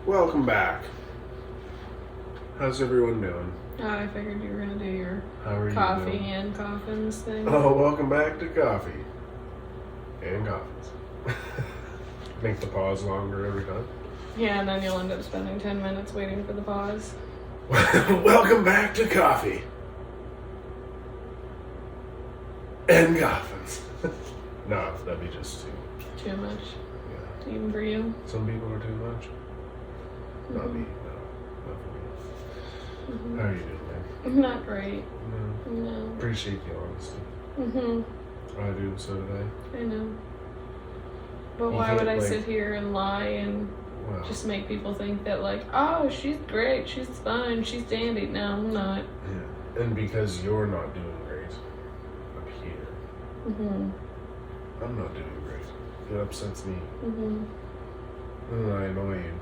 Welcome back. How's everyone doing? Oh, I figured you were going to do your How are you coffee doing? and coffins thing. Oh, welcome back to Coffee and Coffins. Make the pause longer every time. Yeah, and then you'll end up spending 10 minutes waiting for the pause. Welcome back to Coffee and Coffins. No, that'd be just Too much. yeah. Even for you. Some people are too much. Not me. No, not for me. How are you doing, man? Not great. No. No. Appreciate the honesty. I do, so did I. I know. But You why can't, would I like- sit here and lie and Well, just make people think that, like, oh, she's great, she's fine, she's dandy? No, I'm not. yeah. And because you're not doing great up here, I'm not doing great. It upsets me. And I annoy you.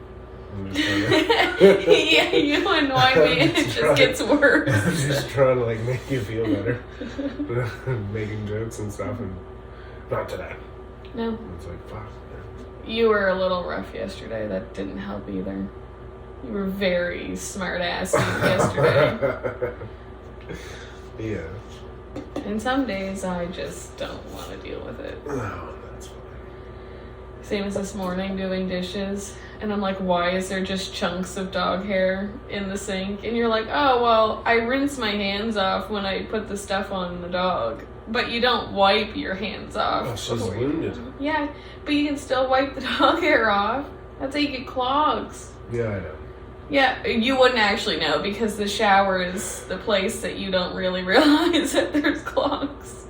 I'm just trying to, Yeah, you annoy me and it just gets worse. I'm just trying to like make you feel better. Making jokes and stuff, and not today. No. It's like, fuck. You were a little rough yesterday. That didn't help either. You were very smart-assy yesterday. Yeah. And some days I just don't want to deal with it. Oh, that's fine. Same as this morning doing dishes. And I'm like, why is there just chunks of dog hair in the sink? And you're like, oh, well, I rinse my hands off when I put the stuff on the dog. But you don't wipe your hands off. Oh, she's before you- wounded. Yeah, but you can still wipe the dog hair off. That's how you get clogs. Yeah, I know. Yeah, you wouldn't actually know because the shower is the place that you don't really realize that there's clogs.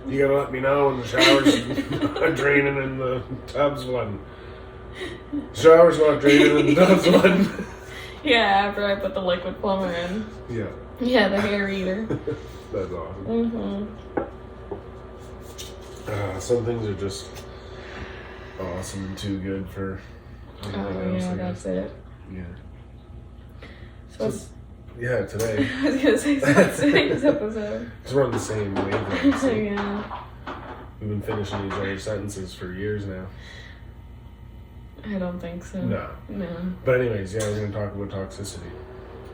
You gotta let me know when the shower's not draining and the tub's flooding. Shower's not draining and the tub's flooding. Yeah, after I put the liquid plumber in. Yeah, Yeah, the hair eater. that's awesome. Some things are just awesome and too good for anything Oh, else, yeah, I that's guess. it. Yeah. So it's, Yeah, today. I was gonna say, so what's today's episode? Because we're on the same wavelength. So Yeah. we've been finishing each other's sentences for years now. I don't think so. No. No. But anyways, yeah, we're going to talk about toxicity.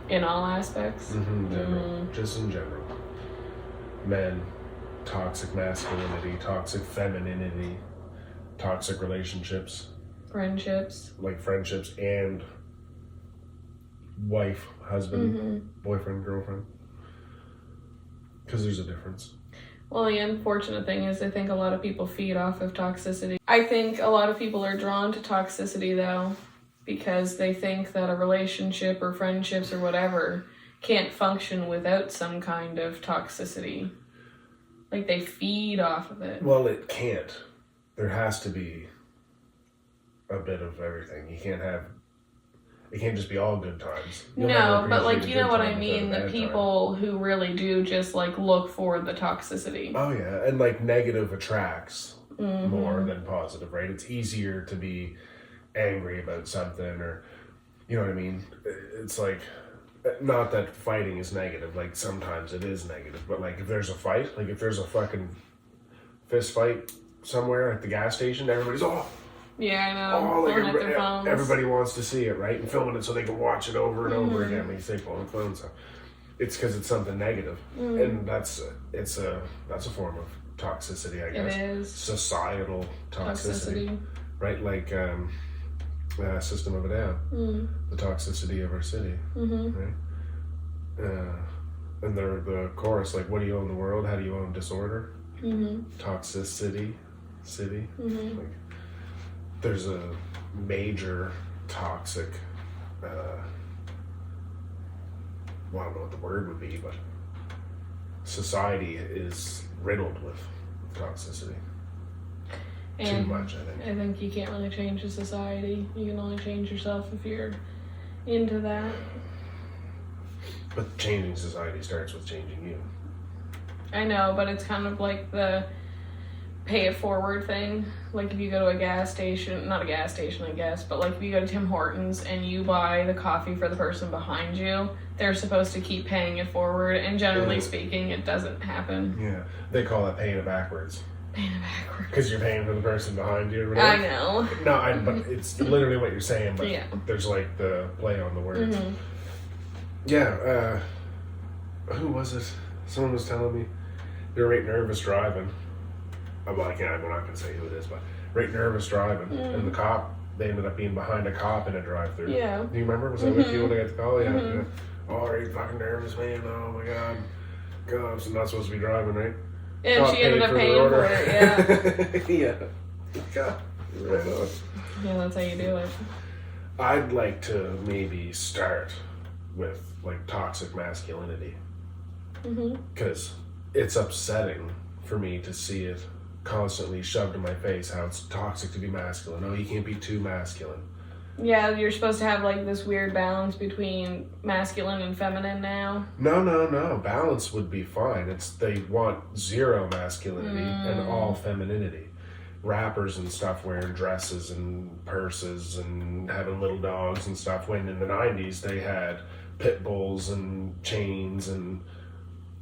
In all aspects? In general. Just in general. Men, toxic masculinity, toxic femininity, toxic relationships, Friendships. like friendships and wife, husband, boyfriend, girlfriend. Because there's a difference. Well, the unfortunate thing is I think a lot of people feed off of toxicity. I think a lot of people are drawn to toxicity, though, because they think that a relationship or friendships or whatever can't function without some kind of toxicity. Like, they feed off of it. Well, it can't. There has to be a bit of everything. It can't just be all good times. You'll No, never but like, appreciate you a know good what I time without a mean? The bad people who really do just like look for the toxicity. time. Oh yeah, and like negative attracts more than positive, right? It's easier to be angry about something, or you know what I mean? It's like, not that fighting is negative, like sometimes it is negative, but like if there's a fight, like if there's a fucking fist fight somewhere at the gas station, everybody's Yeah, I know. like Pulling out their phones. everybody wants to see it, right? And filming it so they can watch it over and over again. Like you say, pulling the phone. So it's because it's something negative, and that's a form of toxicity, I guess. It is. Societal toxicity, right? Like System of a Down, the toxicity of our city, right? And the chorus, like, what do you own the world? How do you own disorder? Toxicity, city, like. There's a major toxic, well, I don't know what the word would be, but society is riddled with toxicity. And Too much, I think. I think you can't really change a society. You can only change yourself if you're into that. But changing society starts with changing you. I know, but it's kind of like the pay it forward thing. Like if you go to a gas station, not a gas station I guess, but like if you go to Tim Hortons and you buy the coffee for the person behind you, they're supposed to keep paying it forward, and generally speaking it doesn't happen. Yeah, they call that paying it backwards. Painted backwards. Because you're paying for the person behind you. Or I know. No, but it's literally what you're saying. But Yeah. there's like the play on the words. Mm-hmm. Yeah. Who was it? Someone was telling me they were right nervous driving. I'm not going to say who it is, but right nervous driving, and the cop. They ended up being behind a cop in a drive-through. Yeah. Do you remember? Was that with you when I got the call? Yeah. Oh, are you fucking nervous, man? Oh my god. God, I'm not supposed to be driving, right? And Cop she ended up paying for it, yeah. Yeah. God. Right on. Yeah, that's how you do it. I'd like to maybe start with like toxic masculinity. Because it's upsetting for me to see it constantly shoved in my face how it's toxic to be masculine. Oh, you can't be too masculine. Yeah, you're supposed to have like this weird balance between masculine and feminine now. No. Balance would be fine. They want zero masculinity and all femininity. Rappers and stuff wearing dresses and purses and having little dogs and stuff. When in the 90s they had pit bulls and chains and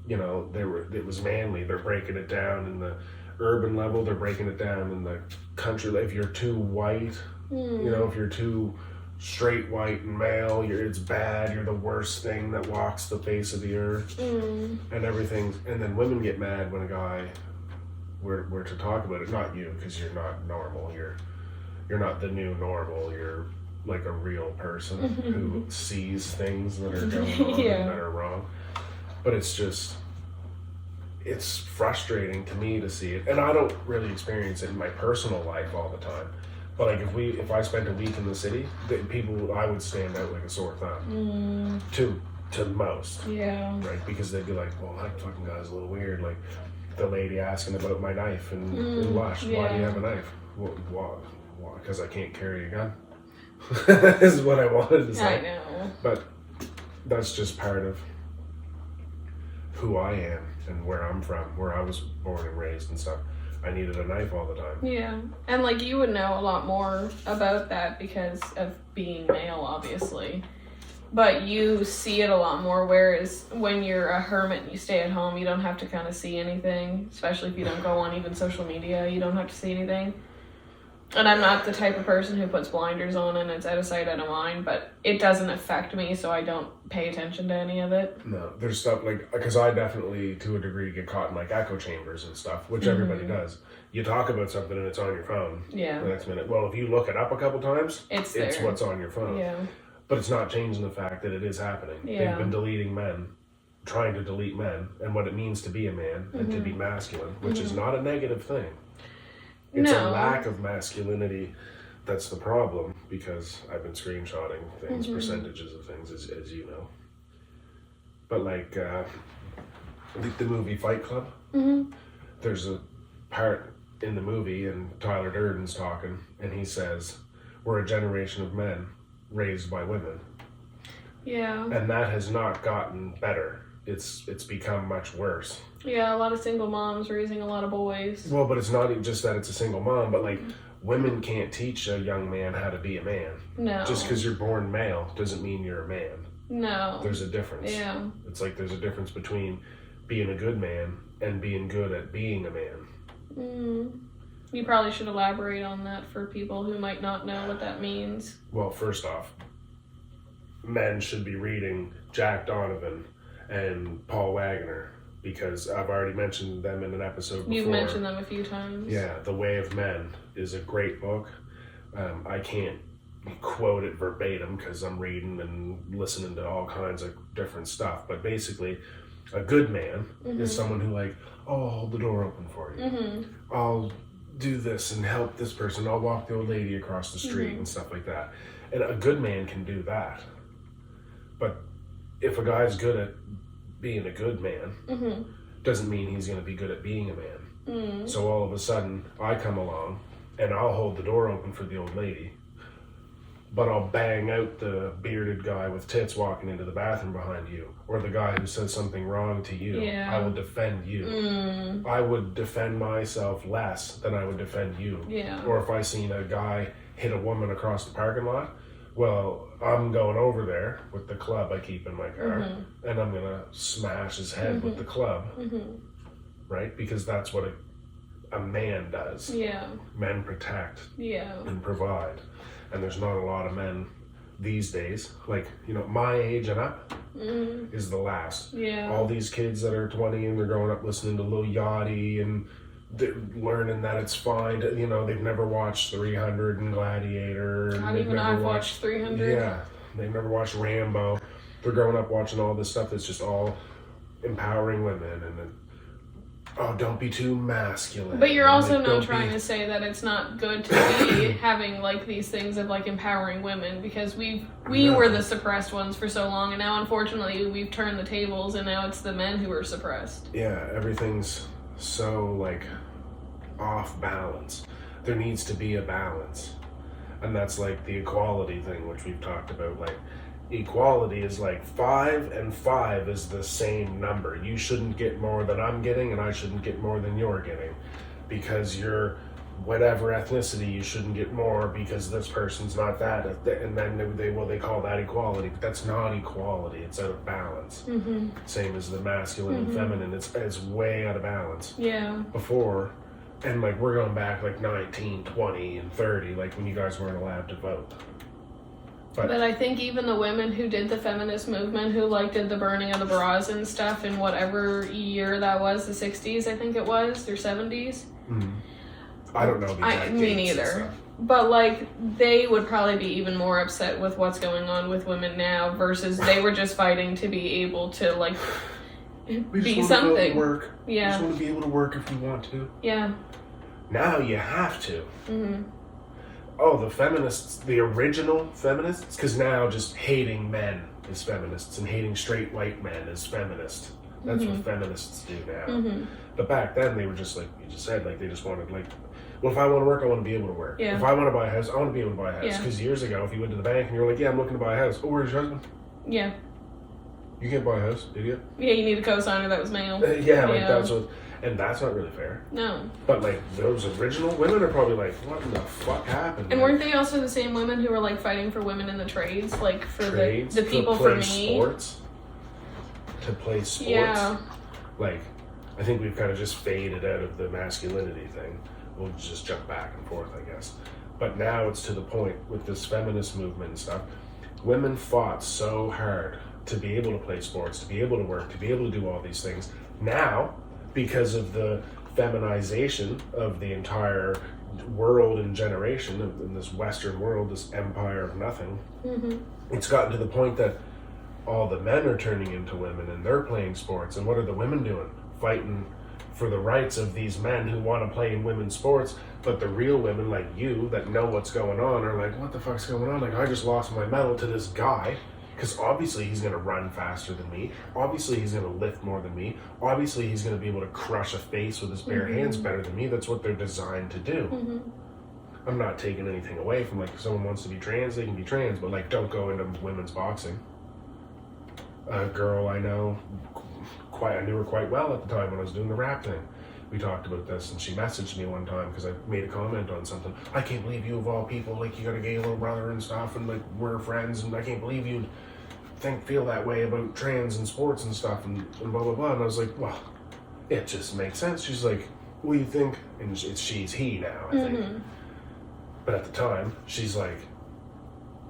it was manly. They're breaking it down in the urban level, they're breaking it down in the country. If you're too white, if you're too straight white and male, it's bad, you're the worst thing that walks the face of the earth, and everything. And then women get mad when a guy were to talk about it. Not you, because you're not normal. You're not the new normal. You're like a real person who sees things that are going on and that are wrong. But it's frustrating to me to see it, and I don't really experience it in my personal life all the time. But like if I spent a week in the city, I would stand out like a sore thumb to most. Yeah. Right, because they'd be like, "Well, that fucking guy's a little weird." Like the lady asking about my knife in Lush. Yeah. Why do you have a knife? Why? Because I can't carry a gun. Is what I wanted to say. I know. But that's just part of who I am and where I'm from, where I was born and raised and stuff. I needed a knife all the time. Yeah. And like you would know a lot more about that because of being male, obviously. But you see it a lot more, whereas when you're a hermit and you stay at home, you don't have to kind of see anything, especially if you don't go on even social media, you don't have to see anything. And I'm not the type of person who puts blinders on and it's out of sight, out of mind, but it doesn't affect me, so I don't pay attention to any of it. No, there's stuff like, because I definitely, to a degree, get caught in like echo chambers and stuff, which everybody does. You talk about something and it's on your phone. Yeah. The next minute. Well, if you look it up a couple times, it's what's on your phone. Yeah. But it's not changing the fact that it is happening. Yeah. They've been deleting men, trying to delete men, and what it means to be a man and to be masculine, which is not a negative thing. It's a lack of masculinity that's the problem, because I've been screenshotting things, percentages of things, as you know. But like the movie Fight Club, there's a part in the movie, and Tyler Durden's talking, and he says, we're a generation of men raised by women. Yeah. And that has not gotten better. It's become much worse. Yeah, a lot of single moms raising a lot of boys. Well, but it's not even just that it's a single mom, but like women can't teach a young man how to be a man. No. Just because you're born male doesn't mean you're a man. No. There's a difference. Yeah. It's like there's a difference between being a good man and being good at being a man. You probably should elaborate on that for people who might not know what that means. Well, first off, men should be reading Jack Donovan and Paul Wagner, because I've already mentioned them in an episode before. You've mentioned them a few times. Yeah, The Way of Men is a great book. I can't quote it verbatim because I'm reading and listening to all kinds of different stuff, but basically a good man is someone who like, oh, I'll hold the door open for you. I'll do this and help this person. I'll walk the old lady across the street and stuff like that. And a good man can do that. But if a guy's good at being a good man, doesn't mean he's going to be good at being a man. So all of a sudden, I come along and I'll hold the door open for the old lady, but I'll bang out the bearded guy with tits walking into the bathroom behind you, or the guy who says something wrong to you. Yeah. I will defend you. I would defend myself less than I would defend you. Yeah. Or if I seen a guy hit a woman across the parking lot, well, I'm going over there with the club I keep in my car, and I'm going to smash his head with the club, right? Because that's what a man does. Yeah. Men protect Yeah. and provide. And there's not a lot of men these days. Like, you know, my age and up is the last. Yeah. All these kids that are 20 and they're growing up listening to Lil Yachty and they're learning that it's fine to, you know, they've never watched 300 and Gladiator. And Not even I've watched 300. Yeah. They've never watched Rambo. They're growing up watching all this stuff that's just all empowering women and then, oh, don't be too masculine. But you're and, also like, not don't trying be... to say that it's not good to be having like these things of like empowering women, because we were the suppressed ones for so long, and now unfortunately we've turned the tables and now it's the men who are suppressed. Yeah, everything's so like off balance. There needs to be a balance. And that's like the equality thing, which we've talked about. Like, equality is like 5 and 5 is the same number. You shouldn't get more than I'm getting, and I shouldn't get more than you're getting. Because you're whatever ethnicity, you shouldn't get more because this person's not that. And then they call that equality. But that's not equality. It's out of balance. Mm-hmm. Same as the masculine and feminine. It's way out of balance. Yeah. Before, and like we're going back like 19, 20, and 30, like when you guys weren't allowed to vote. But I think even the women who did the feminist movement, who like did the burning of the bras and stuff in whatever year that was, the 60s I think it was, or 70s. Mm-hmm. I don't know the exact Me dates neither. and stuff. But like they would probably be even more upset with what's going on with women now versus they were just fighting to be able to like be something. Be able to work. Yeah. We just want to be able to work if we want to. Yeah. Now you have to. Mm-hmm. Oh, the feminists, the original feminists, because now just hating men is feminists and hating straight white men is feminist. That's what feminists do now. Mm-hmm. But back then they were just like you just said, like they just wanted like, well, if I want to work, I want to be able to work. Yeah. If I want to buy a house, I want to be able to buy a house. Yeah. Because years ago, if you went to the bank and you were like, yeah, I'm looking to buy a house. Oh, where's your husband? Yeah. You can't buy a house, idiot. Yeah, you need a cosigner that was male. That's what, and that's not really fair. No. But like those original women are probably like, what in the fuck happened? And like, weren't they also the same women who were like fighting for women in the trades, like for trades, the people to play for me? Sports, to play sports. Yeah. Like, I think we've kind of just faded out of the masculinity thing. We'll just jump back and forth, I guess. But now it's to the point with this feminist movement and stuff. Women fought so hard to be able to play sports, to be able to work, to be able to do all these things. Now, because of the feminization of the entire world and generation in this Western world, this empire of nothing, it's gotten to the point that all the men are turning into women and they're playing sports. And what are the women doing? Fighting for the rights of these men who want to play in women's sports. But the real women like you that know what's going on are like, what the fuck's going on? Like, I just lost my medal to this guy. Because obviously he's going to run faster than me. Obviously he's going to lift more than me. Obviously he's going to be able to crush a face with his bare hands better than me. That's what they're designed to do. I'm not taking anything away from, like, if someone wants to be trans, they can be trans. But, like, don't go into women's boxing. A girl I know, I knew her quite well at the time when I was doing the rap thing. We talked about this, and she messaged me one time because I made a comment on something. I can't believe you, of all people, like, you got a gay little brother and stuff, and like we're friends, and I can't believe you feel that way about trans and sports and stuff, and blah blah blah. And I was like, well, it just makes sense. She's like, what do you think? And she's he now, I think. But at the time, she's like,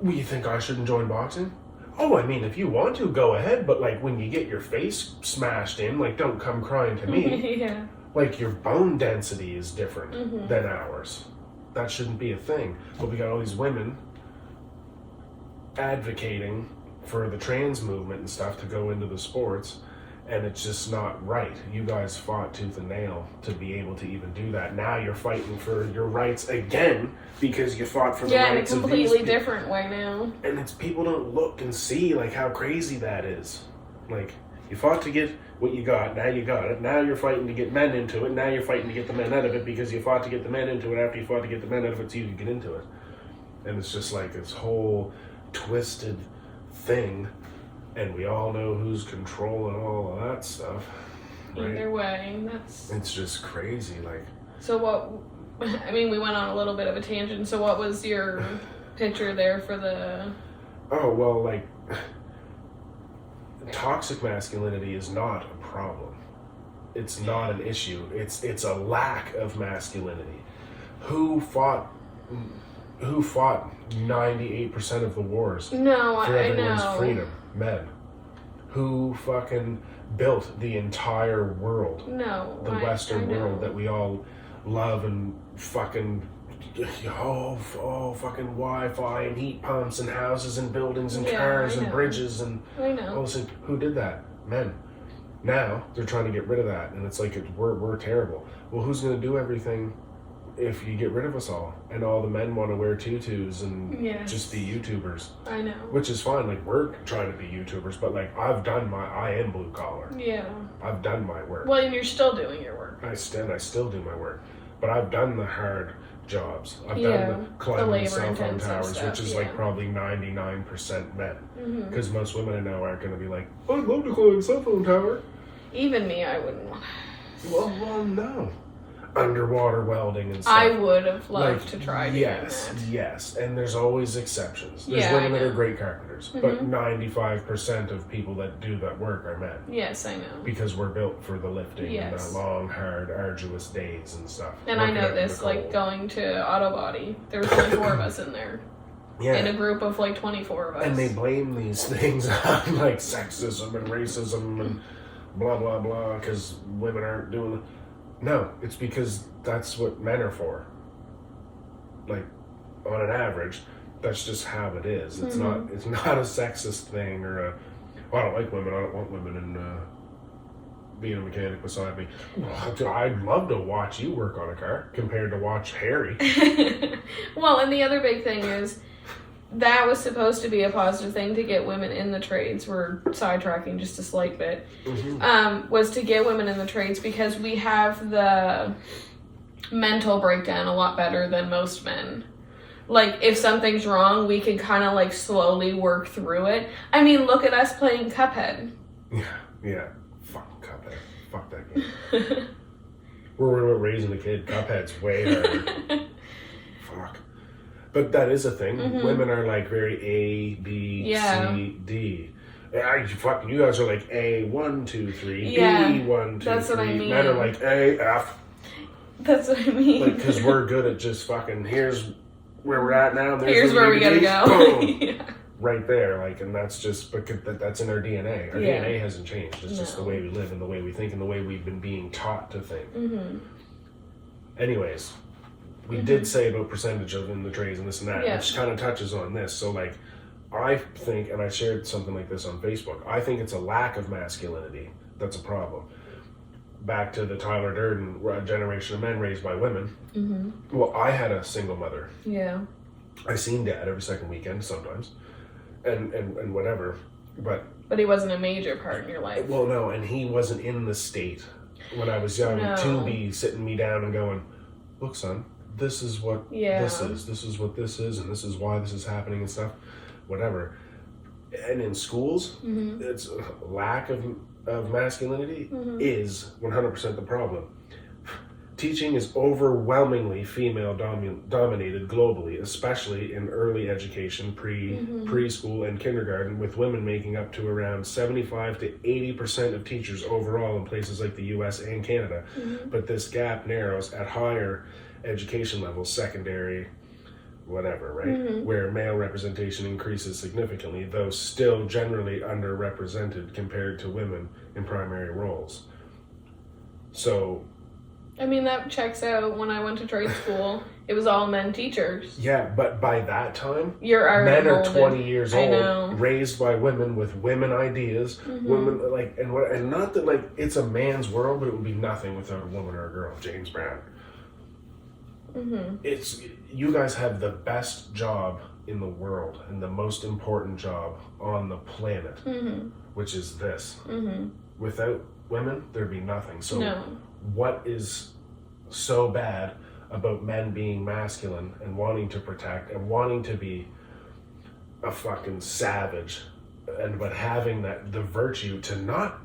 well, you think I shouldn't join boxing? Oh, I mean, if you want to, go ahead, but like when you get your face smashed in, like, don't come crying to me. Yeah. Like, your bone density is different than ours. That shouldn't be a thing. But we got all these women advocating for the trans movement and stuff to go into the sports, and it's just not right. You guys fought tooth and nail to be able to even do that. Now you're fighting for your rights again because you fought for the rights of these people. Yeah, in a completely different way now. And it's people don't look and see, like, how crazy that is. Like, you fought to get what you got, now you got it. Now you're fighting to get men into it, now you're fighting to get the men out of it because you fought to get the men into it after you fought to get the men out of it so you could get into it. And it's just like this whole twisted thing, and we all know who's controlling all of that stuff. Right? Either way, it's just crazy, like. So what, I mean, we went on a little bit of a tangent, so what was your picture there for the... Oh, well, like, toxic masculinity is not a problem. it's not an issue. It's a lack of masculinity. Who fought 98% of the wars No, for I everyone's know. freedom? Men. Who fucking built the entire world? No. The Western world that we all love and fucking fucking Wi-Fi and heat pumps and houses and buildings and cars and bridges and I know. all this. Who did that? Men. Now they're trying to get rid of that, and it's like we're terrible. Well, who's going to do everything if you get rid of us all? And all the men want to wear tutus and just be YouTubers. I know. Which is fine. Like, we're trying to be YouTubers, but like I am blue collar. Yeah. I've done my work. Well, and you're still doing your work. I still do my work, but I've done the hard jobs. I've done the climbing the cell phone towers, which is like probably 99% men. Because most women I know aren't going to be like, I'd love to climb a cell phone tower. Even me, I wouldn't want. Well, no. Underwater welding and stuff. I would have loved to try doing that. Yes, and there's always exceptions. There's Yeah, women I that are know. great carpenters, but 95% of people that do that work are men. Yes, I know. Because we're built for the lifting and Yes. the long, hard, arduous days and stuff. And I Working know out in this, the like cold. going to auto body, there was only 4 of us in there. Yeah. In a group of like 24 of us. And they blame these things on like sexism and racism and blah blah blah because women aren't doing it. No, it's because that's what men are for. Like, on an average, that's just how it is. It's not a sexist thing or a, well, I don't like women, I don't want women and being a mechanic beside me. Well, I'd love to watch you work on a car compared to watch Harry. Well, and the other big thing is that was supposed to be a positive thing to get women in the trades. We're sidetracking just a slight bit. Was to get women in the trades because we have the mental breakdown a lot better than most men. Like, if something's wrong, we can kind of like slowly work through it. I mean, look at us playing Cuphead. Yeah. Fuck Cuphead. Fuck that game. We're raising a kid. Cuphead's way harder. Fuck. But that is a thing. Women are like very A, B, C, D. You guys are like A, 1, 2, 3, B, 1, 2, that's 3. what I mean. Men are like A, F. That's what I mean. Like, because we're good at just fucking, here's where we're at now. Here's where we gotta go. Boom. Right there. Like, and that's just, because that's in our DNA. Our DNA hasn't changed. It's just the way we live and the way we think and the way we've been being taught to think. Anyways. We did say about percentage of in the trades and this and that, which kind of touches on this. So, like, I think, and I shared something like this on Facebook, I think it's a lack of masculinity that's a problem. Back to the Tyler Durden generation of men raised by women. Well, I had a single mother. Yeah. I seen dad every second weekend sometimes, and whatever, but he wasn't a major part in your life. Well, no, and he wasn't in the state when I was young to be sitting me down and going, look, son, this is what this is what this is, and this is why this is happening and stuff, whatever. And in schools, it's a lack of masculinity is 100% the problem. Teaching is overwhelmingly female dominated globally, especially in early education, preschool and kindergarten, with women making up to around 75 to 80% of teachers overall in places like the US and Canada. But this gap narrows at higher education levels, secondary, whatever, right? Where male representation increases significantly, though still generally underrepresented compared to women in primary roles. So, I mean, that checks out. When I went to trade school, it was all men teachers. yeah, but by that time, You're already men are molded. 20 years I old, know. raised by women with women ideas, women like, and not that like it's a man's world, but it would be nothing without a woman or a girl. James Brown. It's, you guys have the best job in the world and the most important job on the planet, which is this. Without women, there'd be nothing. So what is so bad about men being masculine and wanting to protect and wanting to be a fucking savage, but having the virtue to not,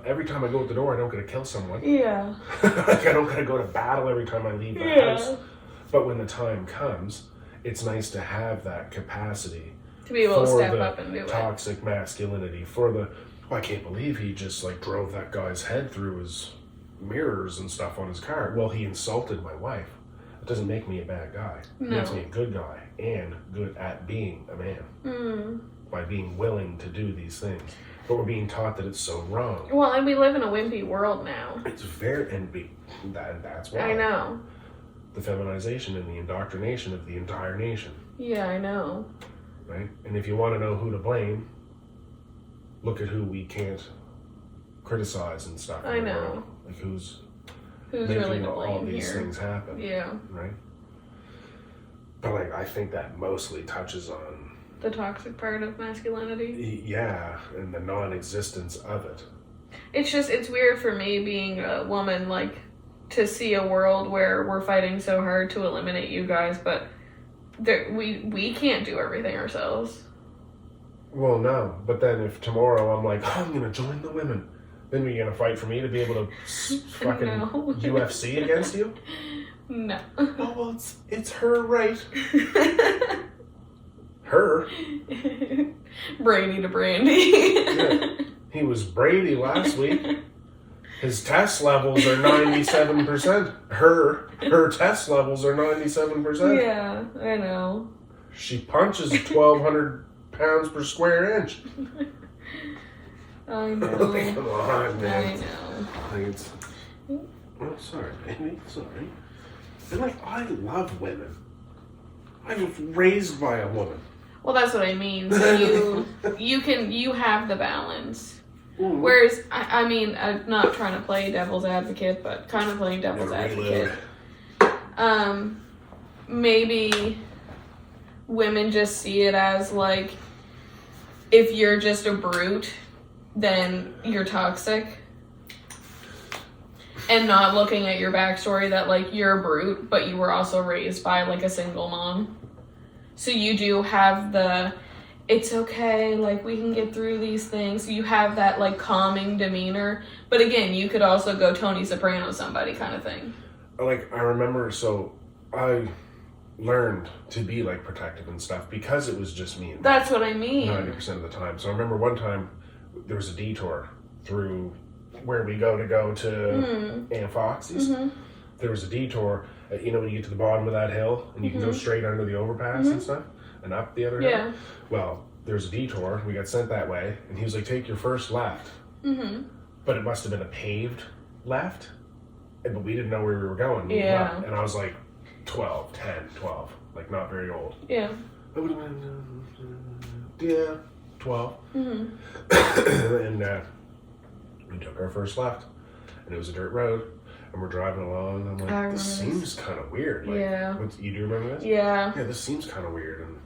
every time I go out the door, I don't get to kill someone. Yeah. Like, I don't gotta go to battle every time I leave the house. But when the time comes, it's nice to have that capacity To be able to for step the up and do it. toxic masculinity, for the, I can't believe he just like drove that guy's head through his mirrors and stuff on his car. Well, he insulted my wife. It doesn't make me a bad guy. It makes me a good guy and good at being a man by being willing to do these things. But we're being taught that it's so wrong. Well, and we live in a wimpy world now. It's very, that's why. I know. The feminization and the indoctrination of the entire nation. Yeah, I know. Right? And if you want to know who to blame, look at who we can't criticize and stuff. I know. World. Like who's really to blame all these here? things happen. Yeah. Right? But like I think that mostly touches on the toxic part of masculinity. Yeah, and the non-existence of it. It's weird for me being a woman, like, to see a world where we're fighting so hard to eliminate you guys, but we can't do everything ourselves. Well, no, but then if tomorrow I'm like, oh, I'm gonna join the women, then you're gonna fight for me to be able to fucking UFC against you? No. Oh, well, it's her right. Her. Brady to Brandy. Yeah. He was Brady last week. His test levels are 97%. Her test levels are 97%. Yeah, I know. She punches 1,200 pounds per square inch. I know. Come on, man. I know. Like it's. Oh, sorry, baby. Sorry. And like, I love women. I was raised by a woman. Well, that's what I mean. So you have the balance. Ooh. Whereas, I mean, I'm not trying to play devil's advocate, but kind of playing devil's advocate. Maybe women just see it as like, if you're just a brute, then you're toxic. And not looking at your backstory that, like, you're a brute, but you were also raised by, like, a single mom. So you do have the, it's okay, like, we can get through these things. You have that, like, calming demeanor. But again, you could also go Tony Soprano somebody kind of thing. Like, I remember, so I learned to be, like, protective and stuff because it was just me and that's what I mean. 90% of the time. So I remember one time there was a detour through where we go to Aunt Foxy's. There was a detour, you know, when you get to the bottom of that hill and you can go straight under the overpass and stuff and up the other hill. Well, there's a detour. We got sent that way, and he was like, take your first left. But it must have been a paved left, but we didn't know where we were going. Yeah. And I was like 12, like not very old. Yeah. I would have been, 12. And we took our first left, and it was a dirt road, and we're driving along, and I'm like, this seems kind of weird. Like, you do remember this? Yeah. Yeah, this seems kind of weird. And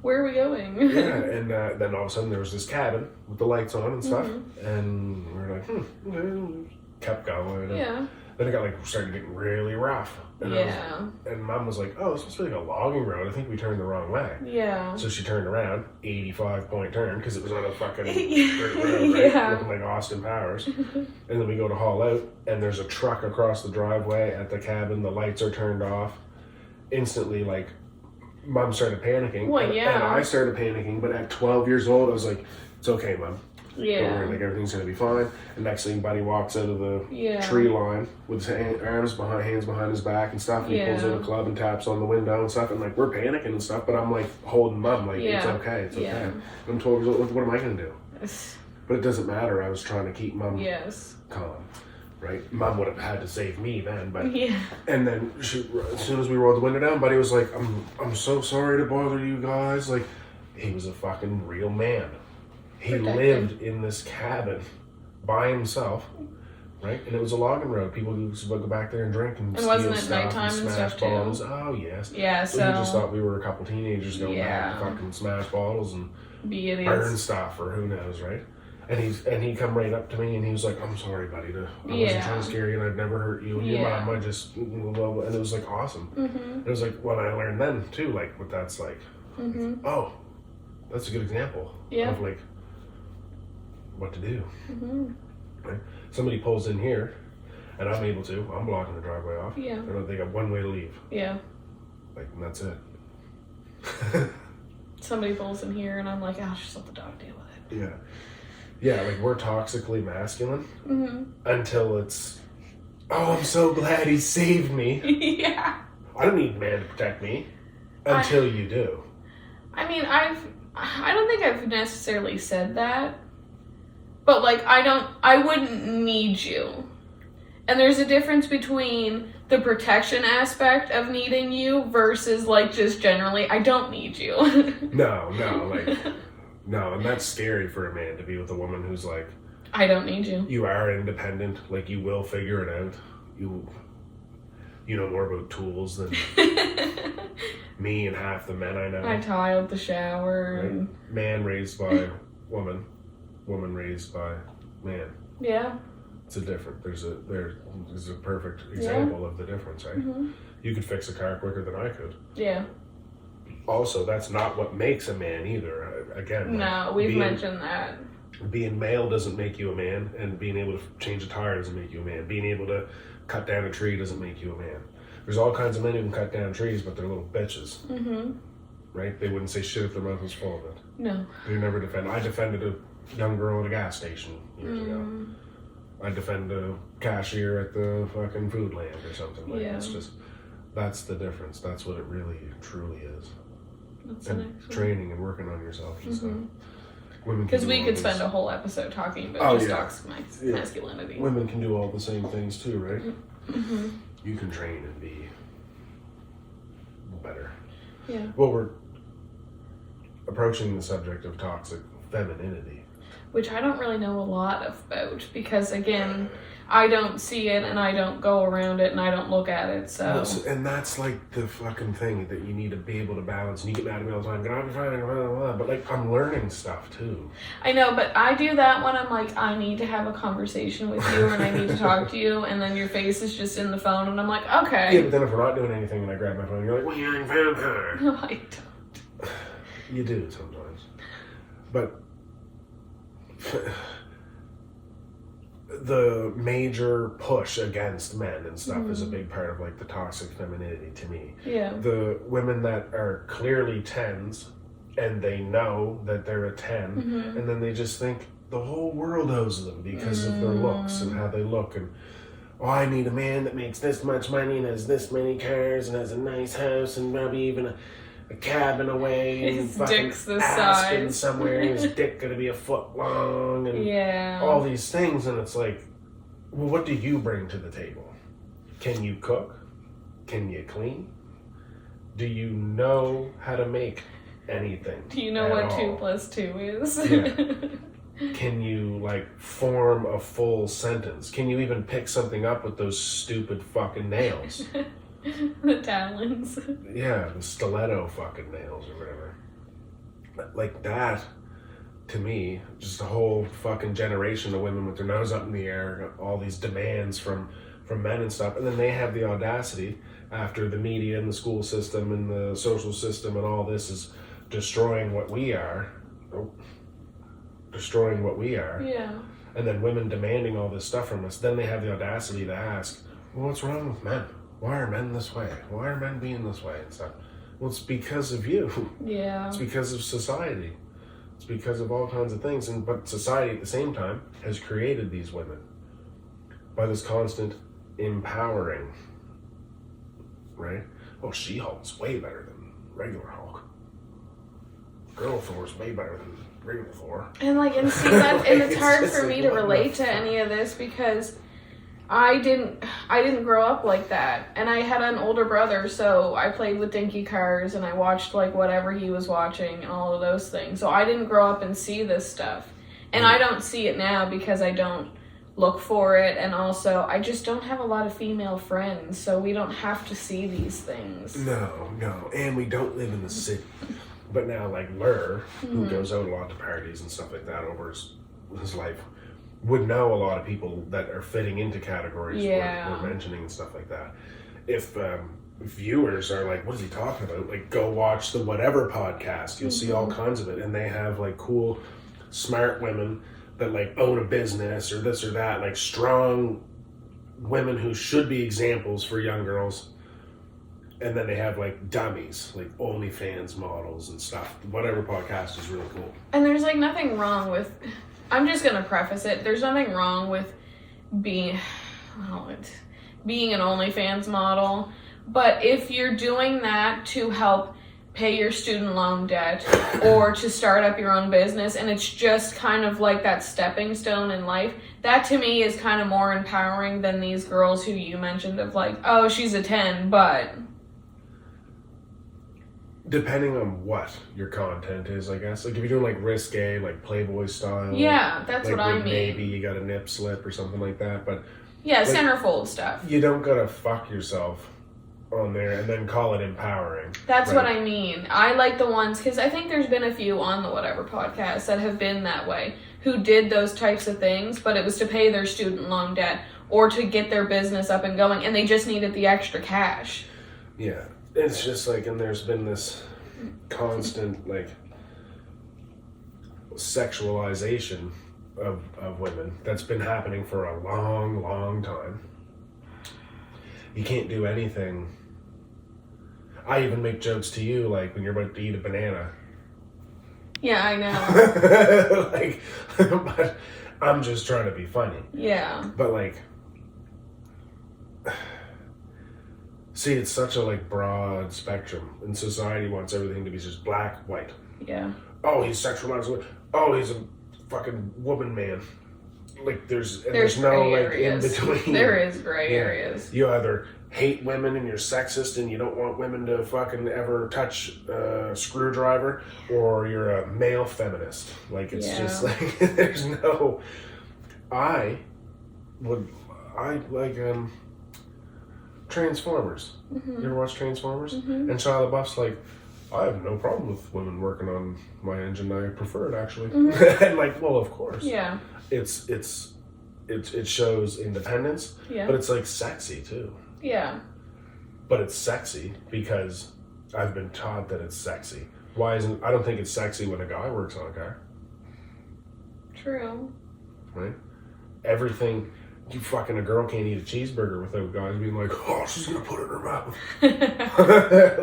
where are we going? yeah, and then all of a sudden there was this cabin with the lights on and stuff, and we were like, okay, kept going. And then it got like started getting really rough. And and Mom was like, oh, this must be like a logging road. I think we turned the wrong way. Yeah. So she turned around, 85-point turn, because it was on a fucking dirt road, right? Looking like Austin Powers. And then we go to haul out, and there's a truck across the driveway at the cabin. The lights are turned off. Instantly, like, Mom started panicking. Well, and I started panicking, but at 12 years old, I was like, it's okay, Mom. Don't worry, like, everything's gonna be fine. And next thing, Buddy walks out of the tree line with his hands behind his back and stuff. And he pulls out a club and taps on the window and stuff. And like, we're panicking and stuff, but I'm like holding Mom, like, it's okay, it's okay. I'm 12 years old. What am I gonna do? But it doesn't matter. I was trying to keep Mom calm. Right? Mom would have had to save me then, but and then as soon as we rolled the window down, Buddy was like, I'm so sorry to bother you guys. Like, he was a fucking real man. He lived in this cabin by himself, right? And it was a logging road. People used to go back there and drink and steal stuff and smash bottles. Oh yes. Yeah. So he just thought we were a couple teenagers going back and fucking smash bottles and burn stuff or who knows, right? And he come right up to me and he was like, I'm sorry, buddy. I wasn't trying to scare you and I'd never hurt you. And your mom, I just, and it was like awesome. It was like, when I learned then too, like what that's like, oh, that's a good example of like what to do. Right? Somebody pulls in here and I'm blocking the driveway off. And they got one way to leave. Like, and that's it. Somebody pulls in here and I'm like, I'll just let the dog deal with it. Yeah, like we're toxically masculine until it's Oh, I'm so glad he saved me. Yeah. I don't need a man to protect me until you do. I mean, I don't think I've necessarily said that, but like, I wouldn't need you. And there's a difference between the protection aspect of needing you versus like just generally, I don't need you. No, and that's scary for a man to be with a woman who's like, I don't need you. You are independent, like you will figure it out. You know more about tools than me and half the men I know. I tiled the shower. Right? And... Man raised by woman raised by man. Yeah. It's a different. There's a perfect example of the difference, right? Mm-hmm. You could fix a car quicker than I could. Yeah. Also, that's not what makes a man either. Again, no, we've mentioned that. Being male doesn't make you a man, and being able to change a tire doesn't make you a man. Being able to cut down a tree doesn't make you a man. There's all kinds of men who can cut down trees, but they're little bitches. Mm-hmm. Right? They wouldn't say shit if their mouth was full of it. No. They never defend. I defended a young girl at a gas station years ago. I defended a cashier at the fucking food land or something. Like it's just, that's the difference. That's what it really, truly is. That's and training and working on yourself and stuff. Because we could spend a whole episode talking about toxic masculinity. Women can do all the same things too, right? Mm-hmm. You can train and be better. Yeah. Well, we're approaching the subject of toxic femininity. Which I don't really know a lot about because, again, I don't see it and I don't go around it and I don't look at it, so... And that's like the fucking thing that you need to be able to balance. And you get mad at me all the time, but like, I'm learning stuff too. I know, but I do that when I'm like, I need to have a conversation with you and I need to talk to you, and then your face is just in the phone and I'm like, okay. Yeah, but then if we're not doing anything and I grab my phone, you're like, well, you're a vampire. No, I don't. You do sometimes. But... the major push against men and stuff is a big part of like the toxic femininity to me. Yeah. The women that are clearly 10s and they know that they're a 10 and then they just think the whole world owes them because of their looks and how they look, and I need a man that makes this much money and has this many cars and has a nice house and maybe even a cabin away and his fucking dick's the Aspen size. somewhere and his dick gonna be a foot long and all these things, and it's like, well, what do you bring to the table? Can you cook? Can you clean? Do you know how to make anything? Do you know what 2 + 2 is? Yeah. Can you like form a full sentence? Can you even pick something up with those stupid fucking nails? The talons. Yeah, the stiletto fucking nails or whatever. Like that, to me, just a whole fucking generation of women with their nose up in the air, all these demands from men and stuff, and then they have the audacity, after the media and the school system and the social system and all this is destroying what we are. Yeah. And then women demanding all this stuff from us, then they have the audacity to ask, well, what's wrong with men? Why are men this way? Why are men being this way and stuff? Well, it's because of you. Yeah. It's because of society. It's because of all kinds of things. But society at the same time has created these women by this constant empowering. Right? Oh, She-Hulk's way better than regular Hulk. Girl Thor's way better than regular Thor. And see that, and it's hard for me to relate to any of this because I didn't grow up like that, and I had an older brother, so I played with dinky cars and I watched like whatever he was watching and all of those things. So I didn't grow up and see this stuff, and I don't see it now because I don't look for it, and also I just don't have a lot of female friends, so we don't have to see these things. No, and we don't live in the city. But now, like Lur, who goes out a lot to parties and stuff like that over his life, would know a lot of people that are fitting into categories we're mentioning and stuff like that. If viewers are like, what is he talking about? Like, go watch the Whatever podcast. You'll see all kinds of it. And they have like cool, smart women that like own a business or this or that. Like strong women who should be examples for young girls. And then they have like dummies, like OnlyFans models and stuff. Whatever podcast is really cool. And there's like nothing wrong with... I'm just going to preface it. There's nothing wrong with being... being an OnlyFans model. But if you're doing that to help pay your student loan debt or to start up your own business, and it's just kind of like that stepping stone in life, that to me is kind of more empowering than these girls who you mentioned of like, oh, she's a 10, but... Depending on what your content is, I guess. Like, if you're doing, like, risque, like, Playboy style. Yeah, that's like, what I mean. Maybe you got a nip slip or something like that, but... Yeah, like, centerfold stuff. You don't gotta fuck yourself on there and then call it empowering. That's right? what I mean. I like the ones, because I think there's been a few on the Whatever podcast that have been that way, who did those types of things, but it was to pay their student loan debt or to get their business up and going, and they just needed the extra cash. Yeah. It's just like, and there's been this constant, like, sexualization of women that's been happening for a long, long time. You can't do anything. I even make jokes to you, like, when you're about to eat a banana. Yeah, I know. Like, but I'm just trying to be funny. Yeah. But, like, see, it's such a, like, broad spectrum, and society wants everything to be just black, white. Yeah. Oh, he's sexualized. Oh, he's a fucking woman man. Like, there's no, like, areas. in between. There is gray areas. You either hate women and you're sexist and you don't want women to fucking ever touch a screwdriver, or you're a male feminist. Like, it's just like, there's no... I like Transformers. Mm-hmm. You ever watch Transformers? Mm-hmm. And Shia LaBeouf's like, I have no problem with women working on my engine. I prefer it, actually. Mm-hmm. And like, well, of course. Yeah. It shows independence, Yeah. but it's like sexy too. Yeah. But it's sexy because I've been taught that it's sexy. I don't think it's sexy when a guy works on a car. True. Right? Everything, a girl can't eat a cheeseburger without guys being like, oh, she's gonna put it in her mouth.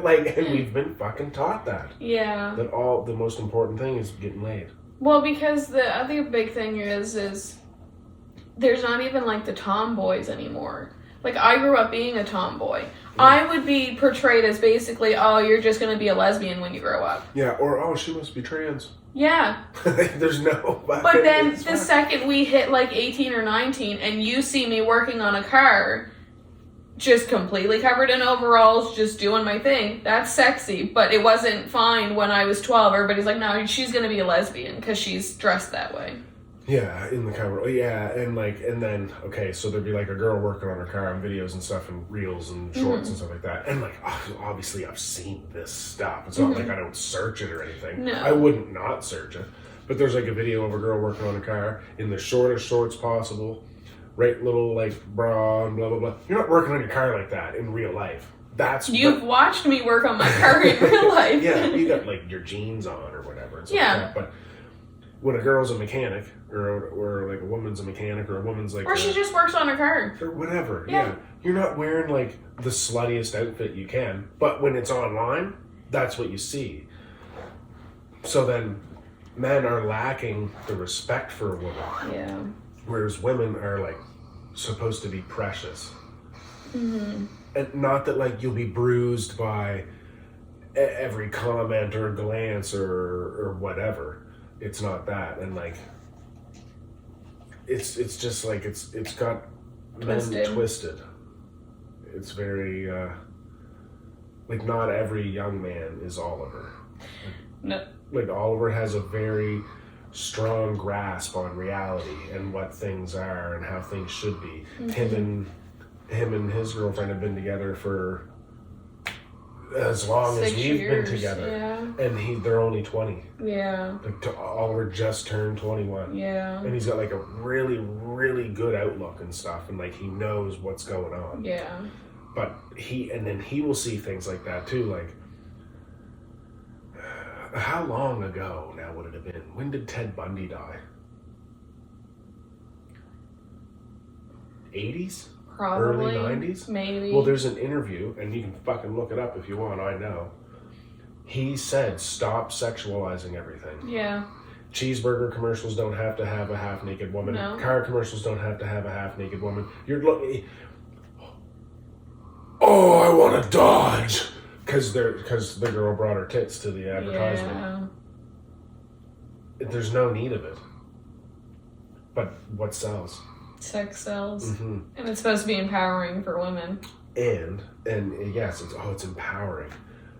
Like, and we've been fucking taught that. Yeah. That the most important thing is getting laid. Well, because the other big thing is there's not even like the tomboys anymore. Like, I grew up being a tomboy. Yeah. I would be portrayed as basically, oh, you're just going to be a lesbian when you grow up. Yeah, or, oh, she must be trans. Yeah. There's no... But then the second we hit like 18 or 19 and you see me working on a car, just completely covered in overalls, just doing my thing, that's sexy. But it wasn't fine when I was 12. Everybody's like, no, she's going to be a lesbian because she's dressed that way. Yeah, in the cover. Yeah, and then, okay, so there'd be like a girl working on her car and videos and stuff and reels and shorts and stuff like that. And like, obviously I've seen this stuff. It's not like I don't search it or anything. No. I wouldn't not search it. But there's like a video of a girl working on a car in the shortest shorts possible, right little like bra and blah, blah, blah. You're not working on your car like that in real life. You've watched me work on my car in real life. Yeah, you got like your jeans on or whatever. And stuff Yeah. like that. But when a girl's a mechanic, or like a woman's a mechanic, or a woman's like... Or she just works on her car. Or whatever, yeah. You're not wearing like the sluttiest outfit you can, but when it's online, that's what you see. So then men are lacking the respect for a woman. Yeah. Whereas women are like supposed to be precious. Mm-hmm. And not that like you'll be bruised by every comment or glance or whatever. It's not that. And like it's just like it's got men twisted. It's very like not every young man is Oliver. No. Like Oliver has a very strong grasp on reality and what things are and how things should be. Mm-hmm. Him and his girlfriend have been together for as long 6 as we've years, been together. Yeah. And they're only 20. Yeah. Like Oliver just turned 21. Yeah. And he's got like a really, really good outlook and stuff, and like he knows what's going on. Yeah. But he will see things like that too, like how long ago now would it have been? When did Ted Bundy die? 80s? Probably. Early 90s? Maybe. Well, there's an interview, and you can fucking look it up if you want, I know. He said, stop sexualizing everything. Yeah. Cheeseburger commercials don't have to have a half-naked woman. No. Car commercials don't have to have a half-naked woman. oh, I want to dodge. Because the girl brought her tits to the advertisement. Yeah. There's no need of it. But what sells? Sex sells. Mm-hmm. And it's supposed to be empowering for women. And yes, it's empowering.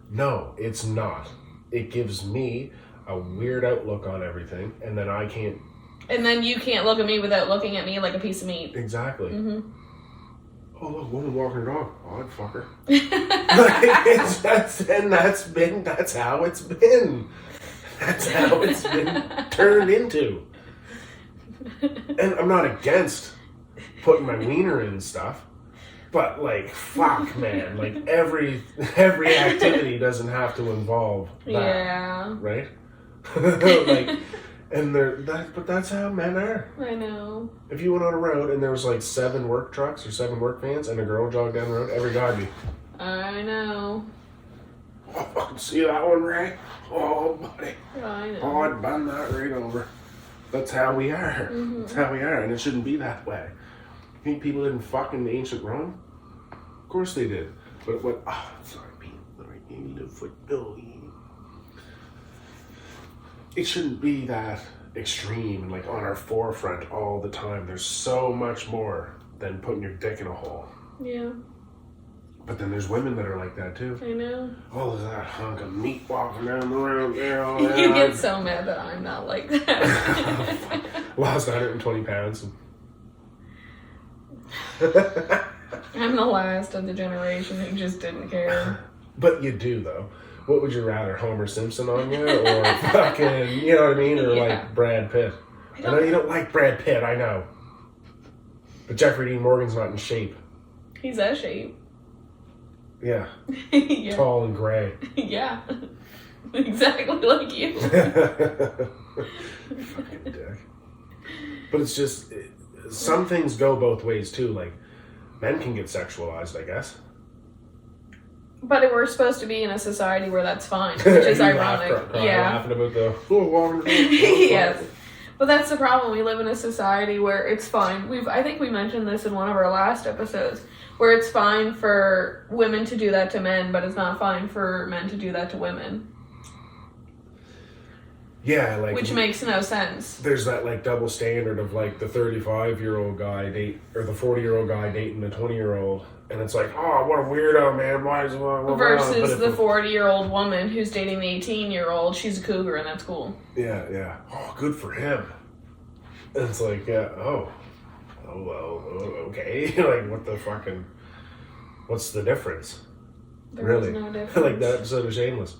No, it's not. It gives me a weird outlook on everything, and then I can't... And then you can't look at me without looking at me like a piece of meat. Exactly. Mm-hmm. Oh, look, woman walking her dog. Oh, I'd fuck her. That's how it's been. That's how it's been turned into. And I'm not against putting my wiener in stuff, but like, fuck, man. Like, every activity doesn't have to involve that. Yeah. Right? Like, and but that's how men are. I know. If you went on a road and there was like 7 work trucks or 7 work vans and a girl jogged down the road, every guy would be... I know. Oh, see that one, Ray? Oh, buddy. I know. Oh, I'd bend that right over. That's how we are. Mm-hmm. That's how we are, and it shouldn't be that way. You think people didn't fuck in ancient Rome? Of course they did. But what... Oh, sorry, Pete. It shouldn't be that extreme and like on our forefront all the time. There's so much more than putting your dick in a hole. Yeah. But then there's women that are like that too. I know. Oh, there's that hunk of meat walking down the road there. Oh, You get so mad that I'm not like that. Lost 120 pounds. I'm the last of the generation who just didn't care. But you do, though. What would you rather, Homer Simpson on you or fucking, you know what I mean? Or like Brad Pitt? I know you don't like Brad Pitt, I know. But Jeffrey Dean Morgan's not in shape. He's out of shape. Yeah. Yeah. Tall and gray. Yeah. Exactly like you. Fucking dick. But it's just, some things go both ways too. Like, men can get sexualized, I guess. But we're supposed to be in a society where that's fine, which is ironic. Laughing about the yes. But that's the problem. We live in a society where it's fine. I think we mentioned this in one of our last episodes, where it's fine for women to do that to men, but it's not fine for men to do that to women. Yeah, like... Which makes no sense. There's that, like, double standard of, like, the 35-year-old guy or the 40-year-old guy dating the 20-year-old. And it's like, oh, what a weirdo, man. Why is it... Versus the 40-year-old woman who's dating the 18-year-old. She's a cougar, and that's cool. Yeah. Oh, good for him. And it's like, oh, well, okay. Like, what the fucking... What's the difference? There is no difference. Like that episode of Shameless.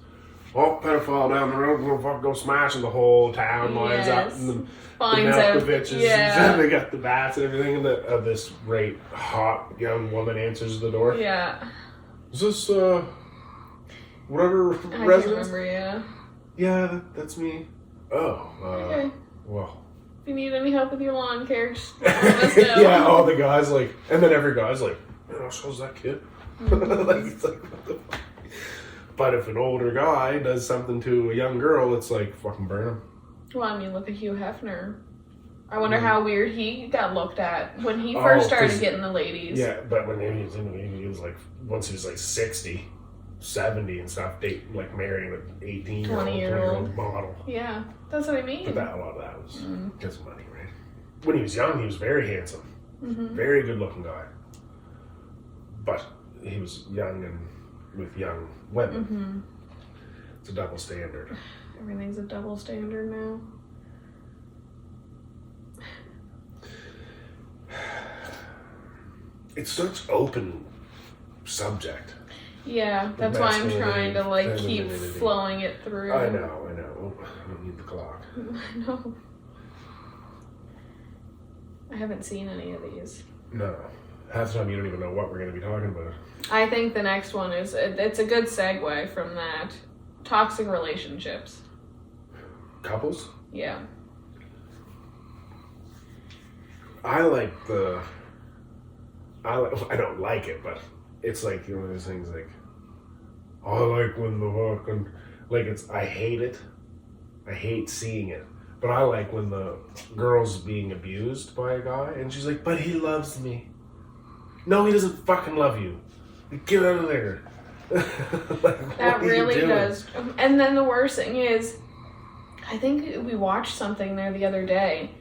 Oh, pedophile down the road, we're gonna fucking go smashing the whole town, lines up, and the Malkoviches, and they got the bats and everything, and this great, hot, young woman answers the door. Yeah. Is this, whatever I residence? can remember, yeah. Yeah, that's me. Oh, okay. Well. If you need any help with your lawn care, just let us know. Yeah, all the guys, like, and then every guy's like, man, how's that kid? Mm-hmm. Like, it's like, what the fuck? But if an older guy does something to a young girl, it's like, fucking burn him. Well, I mean, look at Hugh Hefner. I wonder how weird he got looked at when he first started getting the ladies. Yeah, but when he was like, once he was like 60, 70 and stuff, like marrying an 18-year-old model. Yeah, that's what I mean. But a lot of that was because of money, right? When he was young, he was very handsome. Mm-hmm. Very good looking guy. But he was young and with young women. Mm-hmm. It's a double standard. Everything's a double standard now. It's such open subject. Yeah, that's why I'm trying to like keep flowing it through. I know. I don't need the clock. I know. I haven't seen any of these. No. Half the time you don't even know what we're going to be talking about. I think the next one is, it's a good segue from that. Toxic relationships. Couples? Yeah. I don't like it, but it's like, you know, those things like, I like when the fucking, like I hate it. I hate seeing it. But I like when the girl's being abused by a guy and she's like, but he loves me. No, he doesn't fucking love you. Get out of there. Like, That really does. And then the worst thing is, I think we watched something there the other day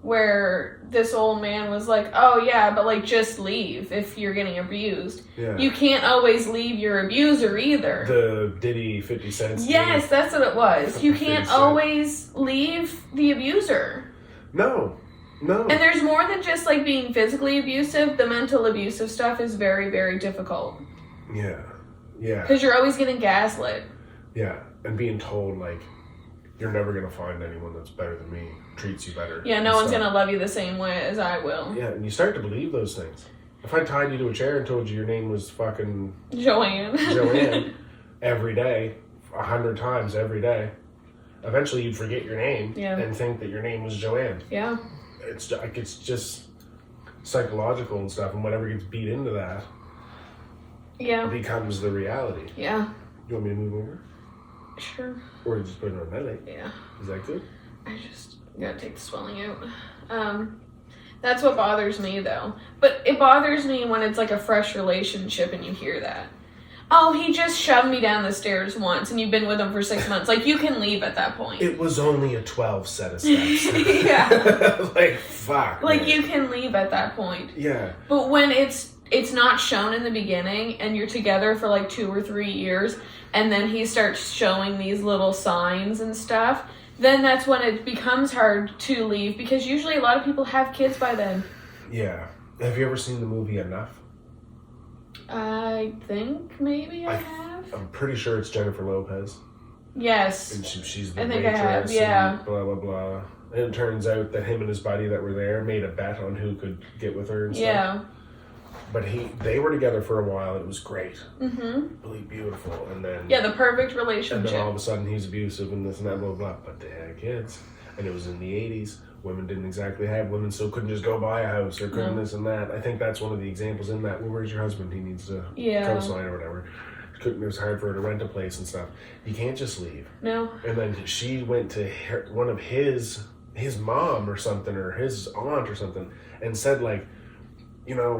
where this old man was like, oh yeah, but like just leave if you're getting abused. Yeah. You can't always leave your abuser either. The Diddy 50 cents. Yes, that's what it was. You can't always leave the abuser. No. And there's more than just like being physically abusive. The mental abusive stuff is very, very difficult. Yeah. Because you're always getting gaslit. Yeah, and being told like, you're never going to find anyone that's better than me, treats you better. Yeah, no one's going to love you the same way as I will. Yeah, and you start to believe those things. If I tied you to a chair and told you your name was fucking... Joanne, every day, 100 times every day, eventually you'd forget your name and think that your name was Joanne. Yeah. It's just psychological and stuff, and whatever gets beat into that becomes the reality. Yeah. You want me to move over? Sure. Or just put it on my leg? Yeah. Is that good? I just gotta take the swelling out. That's what bothers me though. But it bothers me when it's like a fresh relationship and you hear that. Oh, he just shoved me down the stairs once and you've been with him for 6 months. Like, you can leave at that point. It was only a 12 set of steps. Yeah. Like, fuck. Like, man. you can leave at that point. Yeah. But when it's not shown in the beginning and you're together for like 2 or 3 years and then he starts showing these little signs and stuff, then that's when it becomes hard to leave because usually a lot of people have kids by then. Yeah. Have you ever seen the movie Enough? I think maybe I have. I'm pretty sure it's Jennifer Lopez. Yes. And she's the I think waitress I have, yeah. and blah, blah, blah. And it turns out that him and his buddy that were there made a bet on who could get with her and stuff. Yeah. But they were together for a while. It was great. Mm-hmm. Really beautiful. And then... Yeah, the perfect relationship. And then all of a sudden he's abusive and this and that, blah, blah, blah. But they had kids. And it was in the 80s. Women didn't exactly have... Women still couldn't just go buy a house or couldn't this and that. I think that's one of the examples in that. Well, where's your husband? He needs to co-sign or whatever. It was hard for her to rent a place and stuff. You can't just leave. No. And then she went to one of his mom or something, or his aunt or something, and said like, you know,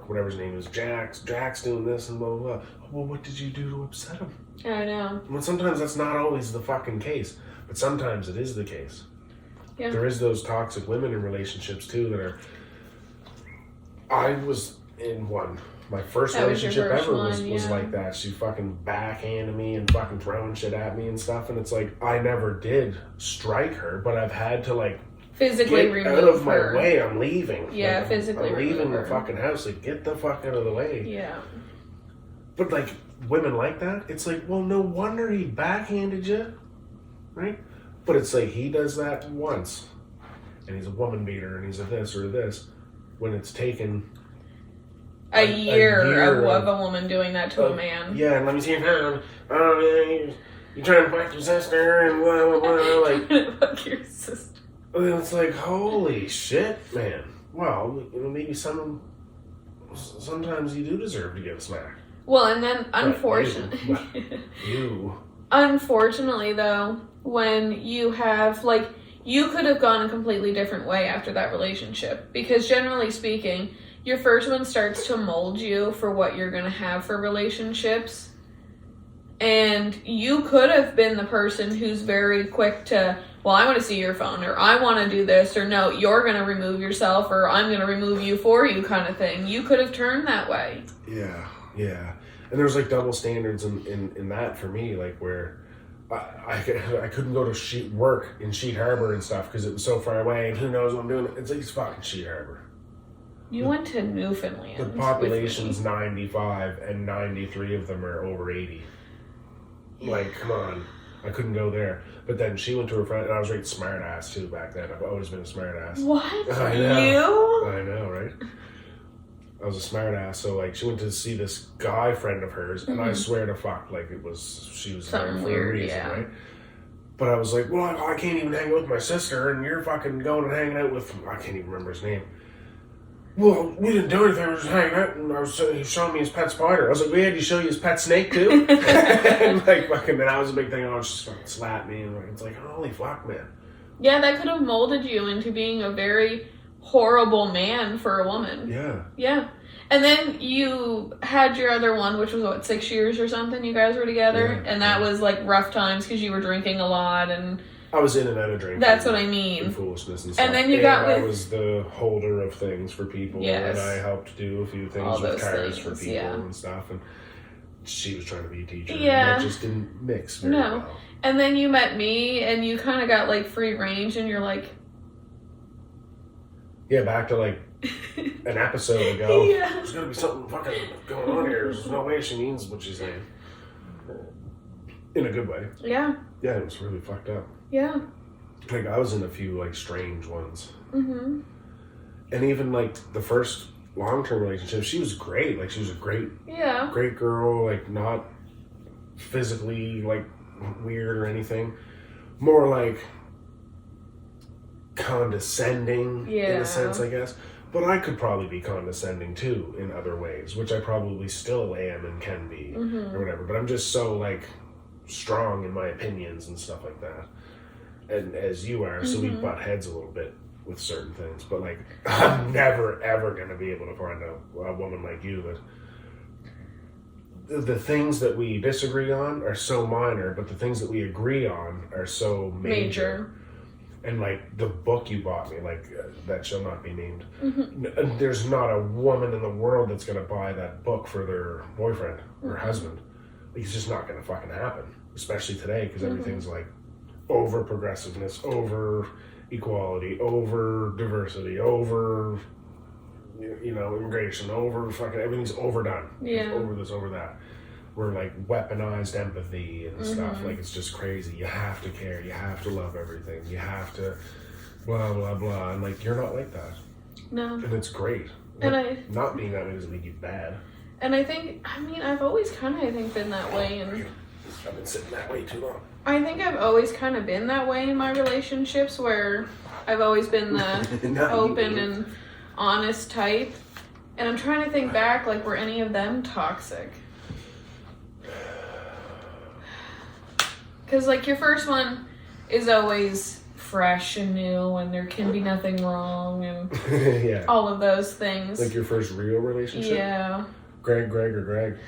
whatever his name is, Jack's doing this and blah, blah, blah. Well, what did you do to upset him? I know. Well, sometimes that's not always the fucking case, but sometimes it is the case. Yeah. There is those toxic women in relationships too that are... I was in one. My first relationship ever was like that. She fucking backhanded me and fucking throwing shit at me and stuff, and it's like, I never did strike her, but I've had to like physically remove out of my way. I'm leaving. Yeah, like, physically I'm leaving remove the her. fucking house. Like, get the fuck out of the way. Yeah. But like women like that, it's like, well, no wonder he backhanded you, right? But it's like he does that once, and he's a woman beater, and he's a this or this. When it's taken a year of a woman doing that to a man. Yeah, and let me see if you're trying to fuck your sister and blah, blah, blah. Like, fuck your sister. And it's like, holy shit, man. Well, you know, maybe sometimes you do deserve to get a smack. Well, and then unfortunately, unfortunately though, when you have like, you could have gone a completely different way after that relationship, because generally speaking, your first one starts to mold you for what you're going to have for relationships. And you could have been the person who's very quick to, well, I want to see your phone, or I want to do this, or no, you're going to remove yourself, or I'm going to remove you for you kind of thing. You could have turned that way. Yeah. And there's like double standards in that for me, like where I couldn't go to work in Sheet Harbor and stuff because it was so far away, and who knows what I'm doing. It's like, it's fucking Sheet Harbor. You went to Newfoundland. The population's 95, and 93 of them are over 80. Like, come on. I couldn't go there. But then she went to her friend, and I was right smart ass too back then. I've always been a smart ass. What? I know. I know, right? I was a smart ass, so like she went to see this guy friend of hers, and I swear to fuck, like she was something there for weird, a reason, right? But I was like, well, I can't even hang out with my sister, and you're fucking going and hanging out with, I can't even remember his name. Well, we didn't do anything, we were just hanging out, and he was showing me his pet spider. I was like, well, yeah, did he show you his pet snake too? And like fucking, that was a big thing, and I was just fucking slap me, and it's like, holy fuck, man. Yeah, that could have molded you into being a very horrible man for a woman. Yeah. Yeah. And then you had your other one, which was, what, 6 years or something you guys were together? Yeah. And that was, like, rough times because you were drinking a lot and... I was in and out of drinking. That's what I mean. And foolishness and stuff. And then you got with... I was the holder of things for people. Yes. And I helped do a few things All with those cars things, for people yeah. and stuff. And she was trying to be a teacher. Yeah. And that just didn't mix very well. And then you met me and you kind of got, like, free range and you're like... Yeah, back to, like, an episode ago. Yeah. There's gonna be something fucking going on here. There's no way she means what she's saying. In a good way. Yeah. Yeah, it was really fucked up. Yeah. Like, I was in a few, like, strange ones. Mm-hmm. And even, like, the first long-term relationship, she was great. Like, she was a great girl. Like, not physically, like, weird or anything. More, like, condescending in a sense, I guess. But I could probably be condescending too in other ways, which I probably still am and can be or whatever. But I'm just so like strong in my opinions and stuff like that. And as you are, so we butt heads a little bit with certain things. But like I'm never ever gonna be able to find a woman like you that the things that we disagree on are so minor, but the things that we agree on are so major. And, like, the book you bought me, like, that shall not be named. There's not a woman in the world that's going to buy that book for their boyfriend or husband. Like, it's just not going to fucking happen. Especially today, because everything's, like, over progressiveness, over equality, over diversity, over, you know, immigration, over fucking, everything's overdone. Yeah. Over this, over that. We're like weaponized empathy and stuff. Like it's just crazy. You have to care. You have to love everything. You have to blah blah blah. And like you're not like that. No. And it's great. And not being that way doesn't make you bad. And I think I've always kind of been that way. And I've been sitting that way too long. I think I've always kind of been that way in my relationships, where I've always been the open and honest type. And I'm trying to think back, like, were any of them toxic? Because, like, your first one is always fresh and new, and there can be nothing wrong, and yeah. all of those things. Like your first real relationship? Yeah. Greg, or Greg?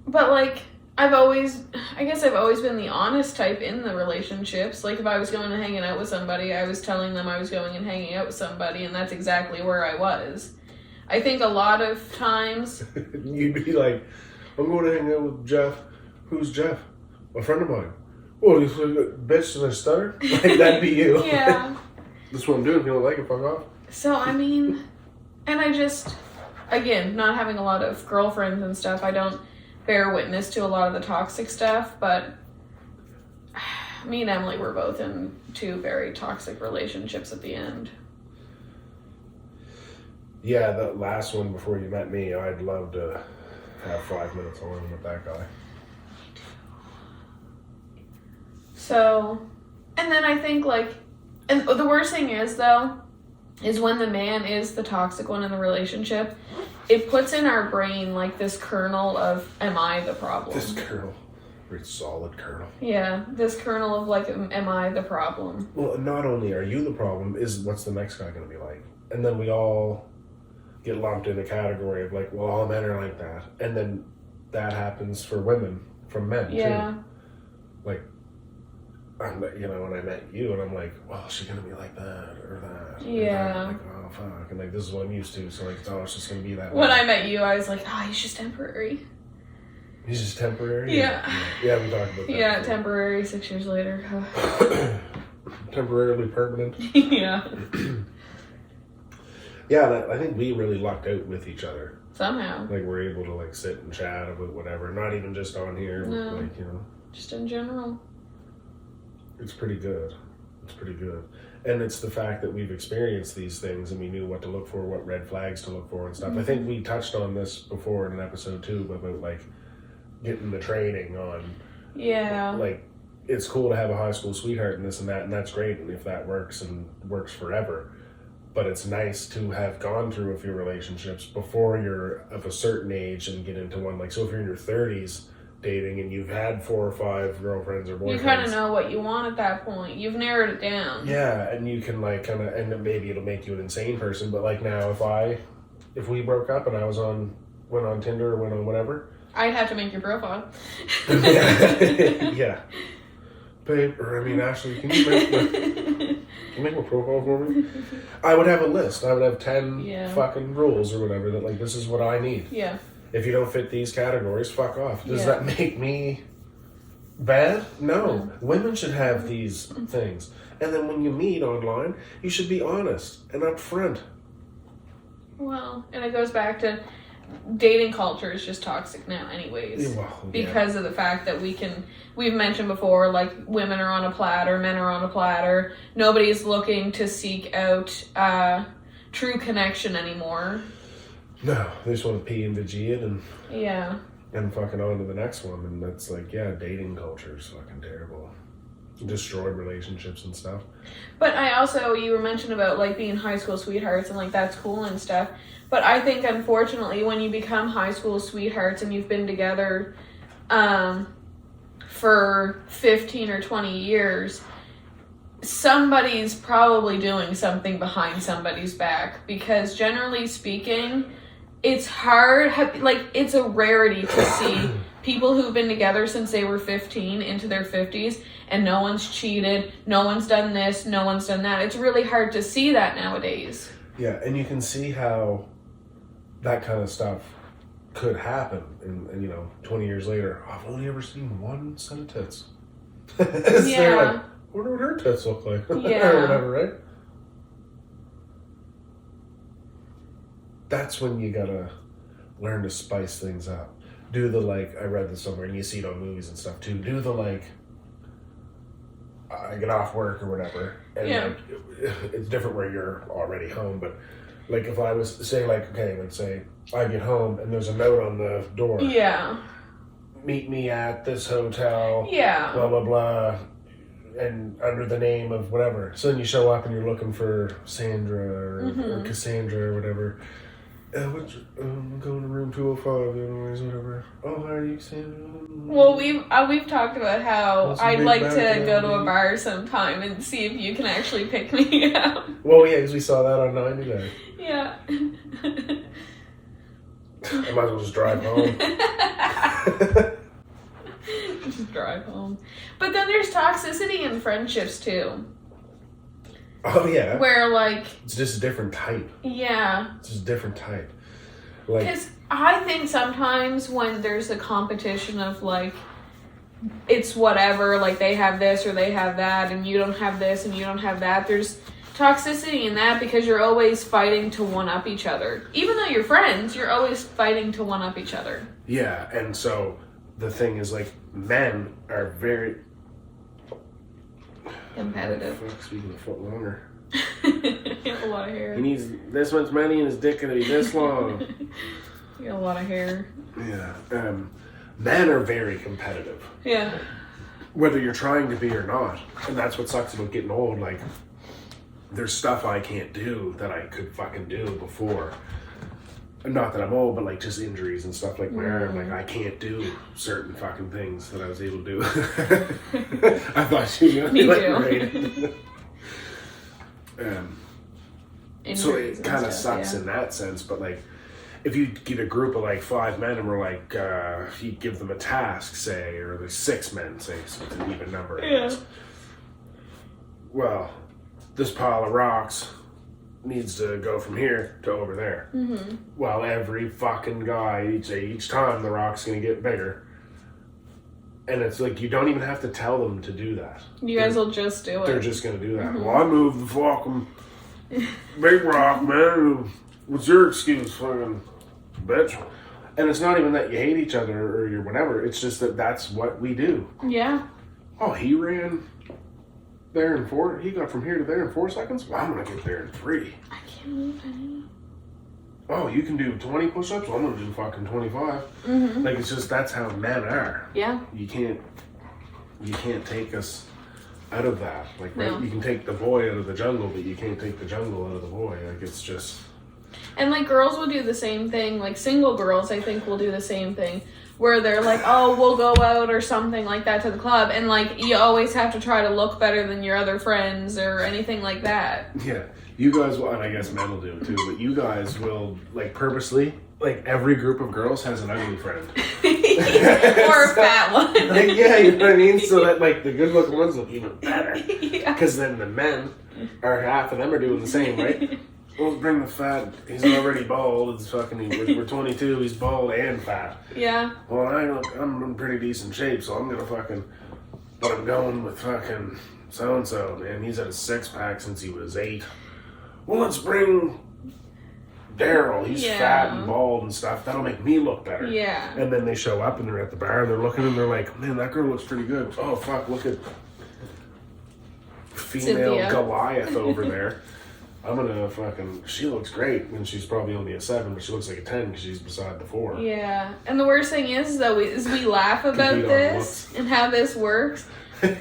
But, like, I've always been the honest type in the relationships. Like, if I was going and hanging out with somebody, I was telling them I was going and hanging out with somebody, and that's exactly where I was. I think a lot of times... You'd be like, I'm going to hang out with Jeff. Who's Jeff? A friend of mine. Oh, he's a bitch and a stutter? Like, that'd be you. Yeah. That's what I'm doing. If you don't like it, fuck off. So, I mean... And I just... Again, not having a lot of girlfriends and stuff, I don't bear witness to a lot of the toxic stuff, but... Me and Emily were both in 2 very toxic relationships at the end. Yeah, that last one before you met me, I'd love to have 5 minutes alone with that guy. So, and then I think, like, and the worst thing is, though, is when the man is the toxic one in the relationship, it puts in our brain, like, this kernel of, am I the problem? This kernel. Very solid kernel. Yeah, this kernel of, like, am I the problem? Well, not only are you the problem, is what's the next guy going to be like? And then we all... get lumped in a category of like, well, all men are like that. And then that happens for women from men too. Like, you know, when I met you and I'm like, well, is she going to be like that or that? Yeah. And like, oh, fuck. And like, this is what I'm used to. So like, oh, it's just going to be that When way. I met you, I was like, oh, he's just temporary. He's just temporary? Yeah. Yeah, we talked about that. Yeah, before. Temporary, 6 years later. Temporarily permanent. Yeah. Yeah, I think we really lucked out with each other. Somehow. Like, we're able to, like, sit and chat about whatever. Not even just on here. No. Like, you know. Just in general. It's pretty good. It's pretty good. And it's the fact that we've experienced these things and we knew what to look for, what red flags to look for and stuff. I think we touched on this before in an episode, too, about, like, getting the training on... Yeah. Like, it's cool to have a high school sweetheart and this and that, and that's great, and if that works and works forever... But it's nice to have gone through a few relationships before you're of a certain age and get into one. Like, so if you're in your 30s, dating and you've had 4 or 5 girlfriends or boyfriends. You kind of know what you want at that point. You've narrowed it down. Yeah, and you can like kind of, and maybe it'll make you an insane person. But like now, if we broke up and I went on Tinder or went on whatever, I'd have to make your profile. Yeah. Babe, or I mean, Ashley, can you make my profile for me? I would have a list. I would have 10 fucking rules or whatever that like, this is what I need. Yeah. If you don't fit these categories, fuck off. Does that make me bad? No. Women should have these things. And then when you meet online, you should be honest and upfront. Well, and it goes back to dating culture is just toxic now anyways. Because of the fact that we've mentioned before, like women are on a platter, men are on a platter. Nobody's looking to seek out true connection anymore. No, they just want to pee and veggie it and fucking on to the next one. And that's like, dating culture is fucking terrible. Destroyed relationships and stuff. But I also, you were mentioning about like being high school sweethearts and like that's cool and stuff. But I think unfortunately when you become high school sweethearts and you've been together for 15 or 20 years, somebody's probably doing something behind somebody's back. Because generally speaking, it's hard, like it's a rarity to see people who've been together since they were 15 into their 50s and no one's cheated, no one's done this, no one's done that. It's really hard to see that nowadays. Yeah, and you can see how that kind of stuff could happen. And 20 years later, I've only ever seen one set of tits. They're like, wonder what her tits look like. Or whatever, right? That's when you gotta learn to spice things up. Do the like, I read this somewhere and you see it on movies and stuff too. Do the like, I get off work or whatever. And like, it's different where you're already home. But like if I was saying like, okay, let's say I get home and there's a note on the door. Yeah. Meet me at this hotel. Yeah. Blah, blah, blah. And under the name of whatever. So then you show up and you're looking for Sandra or Cassandra or whatever. I'm going to room 205, anyways, whatever. Oh, how are you, Cassandra? Well, we've talked about how I'd like to go to a bar sometime and see if you can actually pick me up. Well, yeah, because we saw that on 90 Day. Yeah. I might as well just drive home. Just drive home. But then there's toxicity in friendships, too. Oh, yeah. Where, like... It's just a different type. Yeah. It's just a different type. Because I think sometimes when there's a competition of, like, it's whatever, like, they have this or they have that, and you don't have this and you don't have that, there's toxicity in that because you're always fighting to one-up each other. Even though you're friends, you're always fighting to one-up each other. Yeah, and so the thing is, like, men are very... competitive. Fuck, speaking of foot longer. You have a lot of hair. He needs this much money and his dick to be this long. You got a lot of hair. Yeah. Men are very competitive. Yeah. Whether you're trying to be or not. And that's what sucks about getting old. Like, there's stuff I can't do that I could fucking do before. Not that I'm old, but like just injuries and stuff like my arm. Like I can't do certain fucking things that I was able to do. I thought you knew. Me like, too. Right. So it kind of sucks in that sense, but like if you get a group of like 5 men and we're like, you give them a task, say, or there's 6 men, say, so it's an even number. Yeah. Well, this pile of rocks needs to go from here to over there. Mm-hmm. Well, every fucking guy, each time the rock's going to get bigger. And it's like, you don't even have to tell them to do that. You guys will just do it. They're just going to do that. Mm-hmm. Well, I moved the fucking big rock, man. What's your excuse, fucking bitch? And it's not even that you hate each other or you're whatever. It's just that that's what we do. Yeah. Oh, he ran there in 4. He got from here to there in 4 seconds. Well, I'm gonna get there in 3. I can't move any. Oh, you can do 20 push-ups. Well, I'm gonna do fucking 25. Mm-hmm. Like it's just that's how men are. Yeah. You can't take us out of that. Like right, you can take the boy out of the jungle, but you can't take the jungle out of the boy. Like it's just. And like girls will do the same thing. Like single girls, I think will do the same thing. where they're like, oh, we'll go out or something like that to the club, and like you always have to try to look better than your other friends or anything like that. Yeah, you guys will, and I guess men will do it too, but you guys will, like, purposely, like, every group of girls has an ugly friend. Or a fat one. Like, yeah, you know what I mean? So that, like, the good looking ones look even better. Yeah. Because then the men, or half of them are doing the same, right? Well, bring the fat. He's already bald. It's fucking. We're 22. He's bald and fat. Yeah. Well, I'm in pretty decent shape, so I'm gonna fucking. But I'm going with fucking so and so, man. He's had a 6-pack since he was 8. Well, let's bring Daryl. He's fat and bald and stuff. That'll make me look better. Yeah. And then they show up and they're at the bar and they're looking and they're like, man, that girl looks pretty good. Oh fuck, look at female Cynthia. Goliath over there. I'm gonna fucking. She looks great, and she's probably only a 7, but she looks like a 10 because she's beside the 4. Yeah, and the worst thing is though, we laugh about this and how this works, but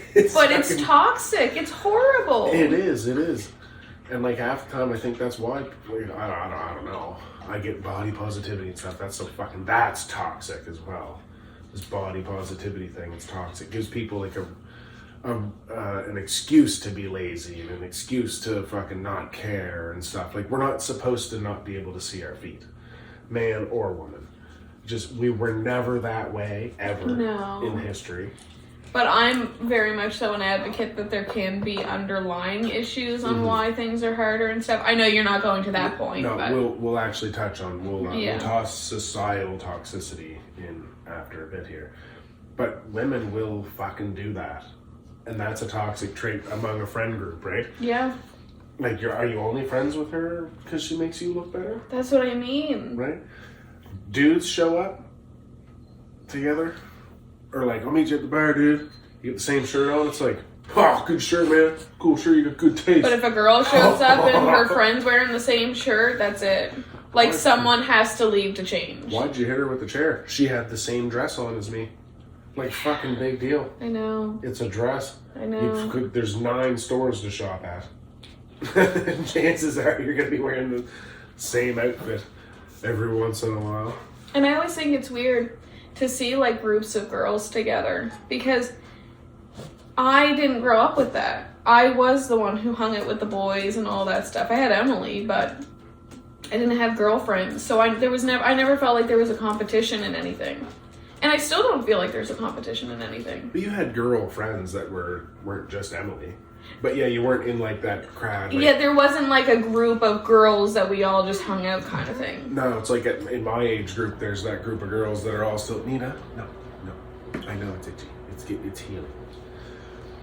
it's toxic. It's horrible. It is, and like half the time, I think that's why. I don't know. I get body positivity and stuff. That's toxic as well. This body positivity thing is toxic. It gives people like an excuse to be lazy and an excuse to fucking not care and stuff. Like, we're not supposed to not be able to see our feet, man or woman. We were never that way ever in history. But I'm very much so an advocate that there can be underlying issues on why things are harder and stuff. I know you're not going to that point. No, but we'll actually touch on we'll toss societal toxicity in after a bit here. But women will fucking do that. And that's a toxic trait among a friend group, right? Yeah. Like, are you only friends with her because she makes you look better? That's what I mean. Right? Dudes show up together, or like, I'll meet you at the bar, dude. You get the same shirt on. It's like, oh, good shirt, man. Cool shirt. You got good taste. But if a girl shows up and her friend's wearing the same shirt, that's it. Like, someone has to leave to change. Why'd you hit her with the chair? She had the same dress on as me. Like, fucking big deal. I know. It's a dress. I know. There's 9 stores to shop at. Chances are you're going to be wearing the same outfit every once in a while. And I always think it's weird to see, like, groups of girls together. Because I didn't grow up with that. I was the one who hung out with the boys and all that stuff. I had Emily, but I didn't have girlfriends. So I never felt like there was a competition in anything. And I still don't feel like there's a competition in anything. But you had girl friends that weren't just Emily. But yeah, you weren't in like that crowd. Like, yeah, there wasn't like a group of girls that we all just hung out kind of thing. No, it's like in my age group, there's that group of girls that are all still, Nina, no. I know it's itchy. It's healing.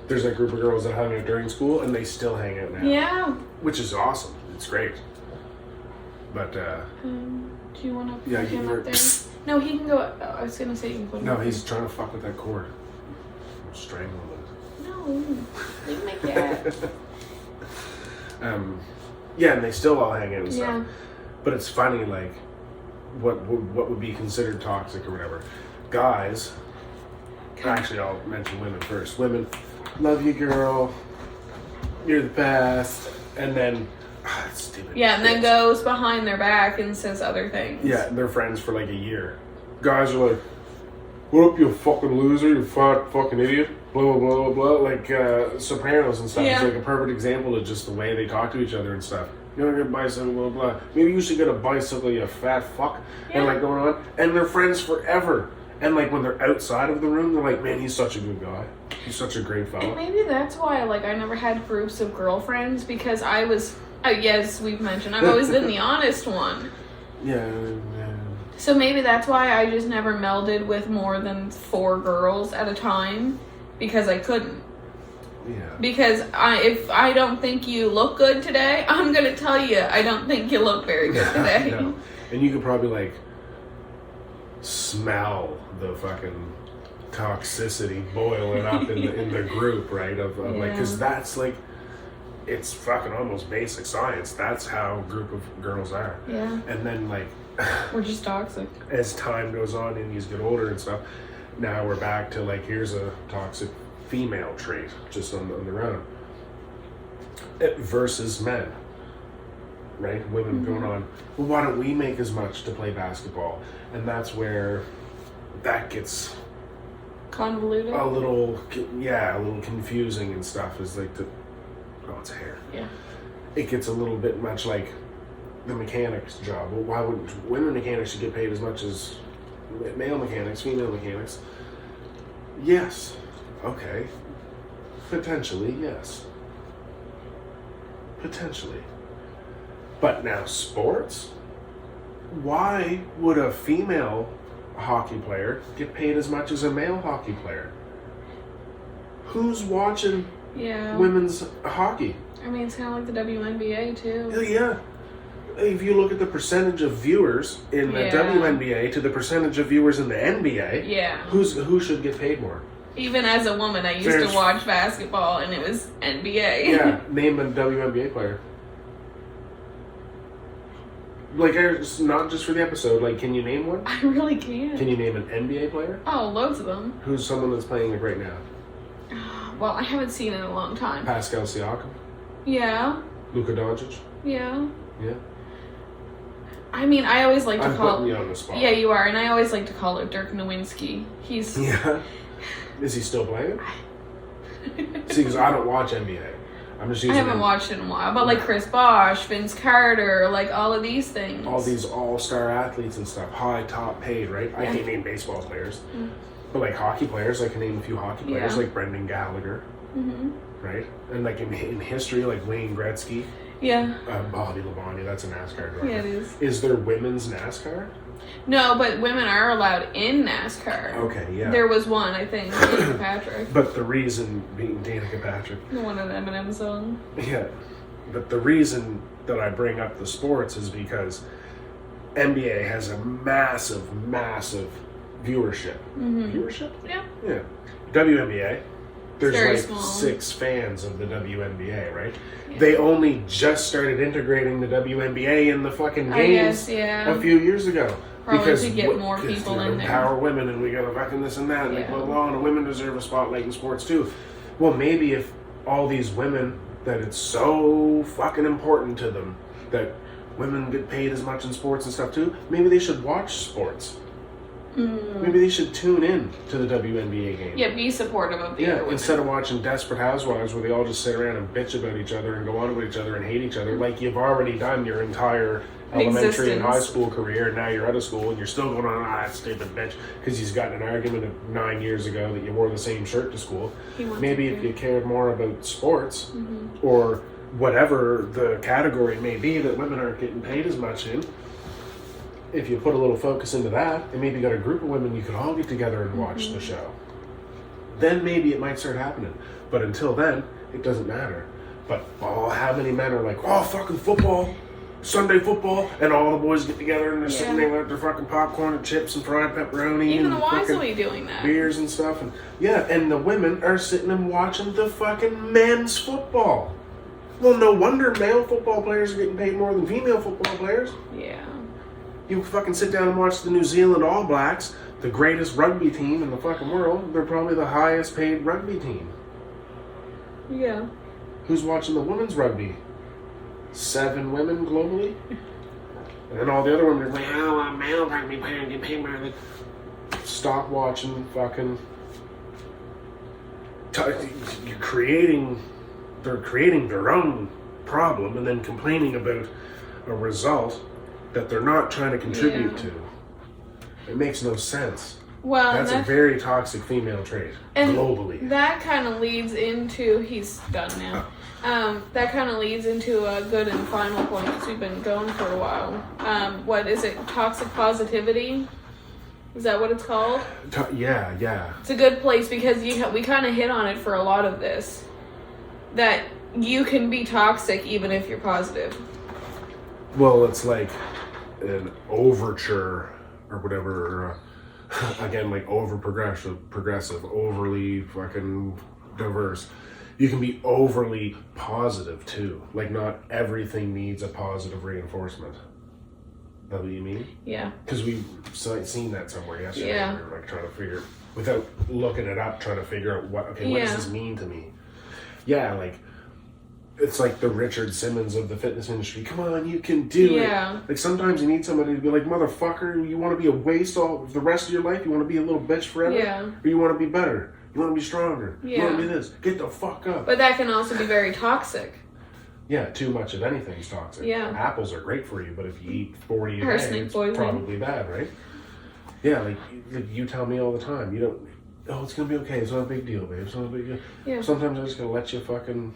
There's that group of girls that hung out during school and they still hang out now. Yeah. Which is awesome. It's great. But, do you want to put him up there? Psst. No, he can go. Oh, I was gonna say you can put him. No, up he's trying to fuck with that cord. I'm strangling it. No, leave my cat. Yeah, and they still all hang out and stuff. Yeah. But it's funny, like, what would be considered toxic or whatever. Guys, actually, I'll mention women first. Women, love you, girl. You're the best. And then, stupid. Yeah, and then goes behind their back and says other things. Yeah, they're friends for like a year. Guys are like, what up, you fucking loser, you fat fucking idiot, blah, blah, blah, blah, like Sopranos and stuff. Yeah. It's like a perfect example of just the way they talk to each other and stuff. You don't get a bicycle, blah, blah, blah. Maybe you should get a bicycle, you fat fuck. Yeah. And like going on. And they're friends forever. And like when they're outside of the room, they're like, man, he's such a good guy. He's such a great And fella. maybe that's why, like, I never had groups of girlfriends because I was, yes, we've mentioned, I've always been the honest one. Yeah. So maybe that's why I just never melded with more than 4 girls at a time because I couldn't. Yeah. Because if I don't think you look good today, I'm going to tell you I don't think you look very good today. No. And you could probably like smell the fucking toxicity boiling up in the group, right? Of like, because that's like, it's fucking almost basic science. That's how a group of girls are. Yeah. And then like, We're just toxic. as time goes on and you get older and stuff, now we're back to like, here's a toxic female trait just on their own versus men, right? Women going on, well, why don't we make as much to play basketball? And that's where that gets Convoluted. a little confusing and stuff. Is like it's hair. Yeah. It gets a little bit much like the mechanic's job. Well, why wouldn't women mechanics should get paid as much as male mechanics, female mechanics? Yes. Okay. Potentially, yes. Potentially. But now sports? Why would a female hockey player get paid as much as a male hockey player? Who's watching women's hockey? I mean, it's kind of like the WNBA too. Yeah. If you look at the percentage of viewers in the WNBA to the percentage of viewers in the NBA, who should get paid more? Even as a woman, I used to watch basketball, and it was NBA. Yeah, name a WNBA player. Like, not just for the episode. Like, can you name one? I really can't. Can you name an NBA player? Oh, loads of them. Who's someone that's playing like right now? Well, I haven't seen it in a long time. Pascal Siakam. Yeah. Luka Doncic. Yeah. Yeah. I mean, I always like to I'm call. putting you on the spot. Yeah, you are, and I always like to call it Dirk Nowitzki. He's. Yeah. Is he still playing? See, because I don't watch NBA. I'm just using. I haven't watched it in a while, but like Chris Bosh, Vince Carter, like all of these things. All these all-star athletes and stuff, high, top paid, right? I can't name baseball players, but like hockey players, I can name a few hockey players, like Brendan Gallagher, right? And like in history, like Wayne Gretzky. Yeah. Bobby Labonte, that's a NASCAR driver. Yeah, it is. Is there women's NASCAR? No, but women are allowed in NASCAR. Okay, yeah. There was one, I think, Danica Patrick. But the reason being Danica Patrick. The one in the Eminem song. Yeah. But the reason that I bring up the sports is because NBA has a massive, massive viewership. Viewership? Yeah. Yeah. WNBA. There's very like small. 6 fans of the WNBA, right? Yeah. They only just started integrating the WNBA in the fucking games a few years ago. Probably because to get more people in there. Empower women, and we gotta fucking this and that, and blah, blah, blah, and women deserve a spotlight in sports too. Well, maybe if all these women, that it's so fucking important to them that women get paid as much in sports and stuff too, maybe they should watch sports. Maybe they should tune in to the WNBA game. Yeah, be supportive of the other women. Instead of watching Desperate Housewives where they all just sit around and bitch about each other and go on with each other and hate each other, like you've already done your entire elementary and high school career, and now you're out of school and you're still going on, that stupid bitch, because he's got in an argument of 9 years ago that you wore the same shirt to school. Maybe if you cared more about sports or whatever the category may be that women aren't getting paid as much in, if you put a little focus into that, and maybe got a group of women you could all get together and watch the show, then maybe it might start happening. But until then, it doesn't matter. But how many men are like, oh, fucking football, Sunday football, and all the boys get together and they're sitting there with their fucking popcorn and chips and fried pepperoni. Even and the wives will be doing that. Beers and stuff. And and the women are sitting and watching the fucking men's football. Well, no wonder male football players are getting paid more than female football players. Yeah. You fucking sit down and watch the New Zealand All Blacks, the greatest rugby team in the fucking world. They're probably the highest paid rugby team. Yeah. Who's watching the women's rugby? 7 women globally? And then all the other women are like, oh, I'm male rugby player, get paid more than... Stop watching fucking... You're creating... They're creating their own problem and then complaining about a result that they're not trying to contribute to. It makes no sense. Well, that's a very toxic female trait globally. That kind of leads into, he's done now. That kind of leads into a good and final point because we've been going for a while. What is it? Toxic positivity? Is that what it's called? Yeah. It's a good place because we kind of hit on it for a lot of this. That you can be toxic even if you're positive. Well, it's like an overture or whatever. Again, like progressive, overly fucking diverse. You can be overly positive too. Like not everything needs a positive reinforcement. Is that what you mean? Yeah. Because we've seen that somewhere yesterday. Yeah. We were like trying to figure, without looking it up, trying to figure out what does this mean to me? Yeah, like it's like the Richard Simmons of the fitness industry. Come on, you can do it. Like sometimes you need somebody to be like, motherfucker, you want to be a waste all the rest of your life? You want to be a little bitch forever? Yeah. Or you want to be better? You want to be stronger? Yeah. You want to be this? Get the fuck up. But that can also be very toxic. Yeah, too much of anything's toxic. Yeah. Apples are great for you, but if you eat 40 a day, Arsenic it's poisoning. probably bad, right? Yeah, like you tell me all the time, you don't, oh, it's going to be okay. It's not a big deal, babe. It's not a big deal. Yeah. Sometimes I'm just going to let you fucking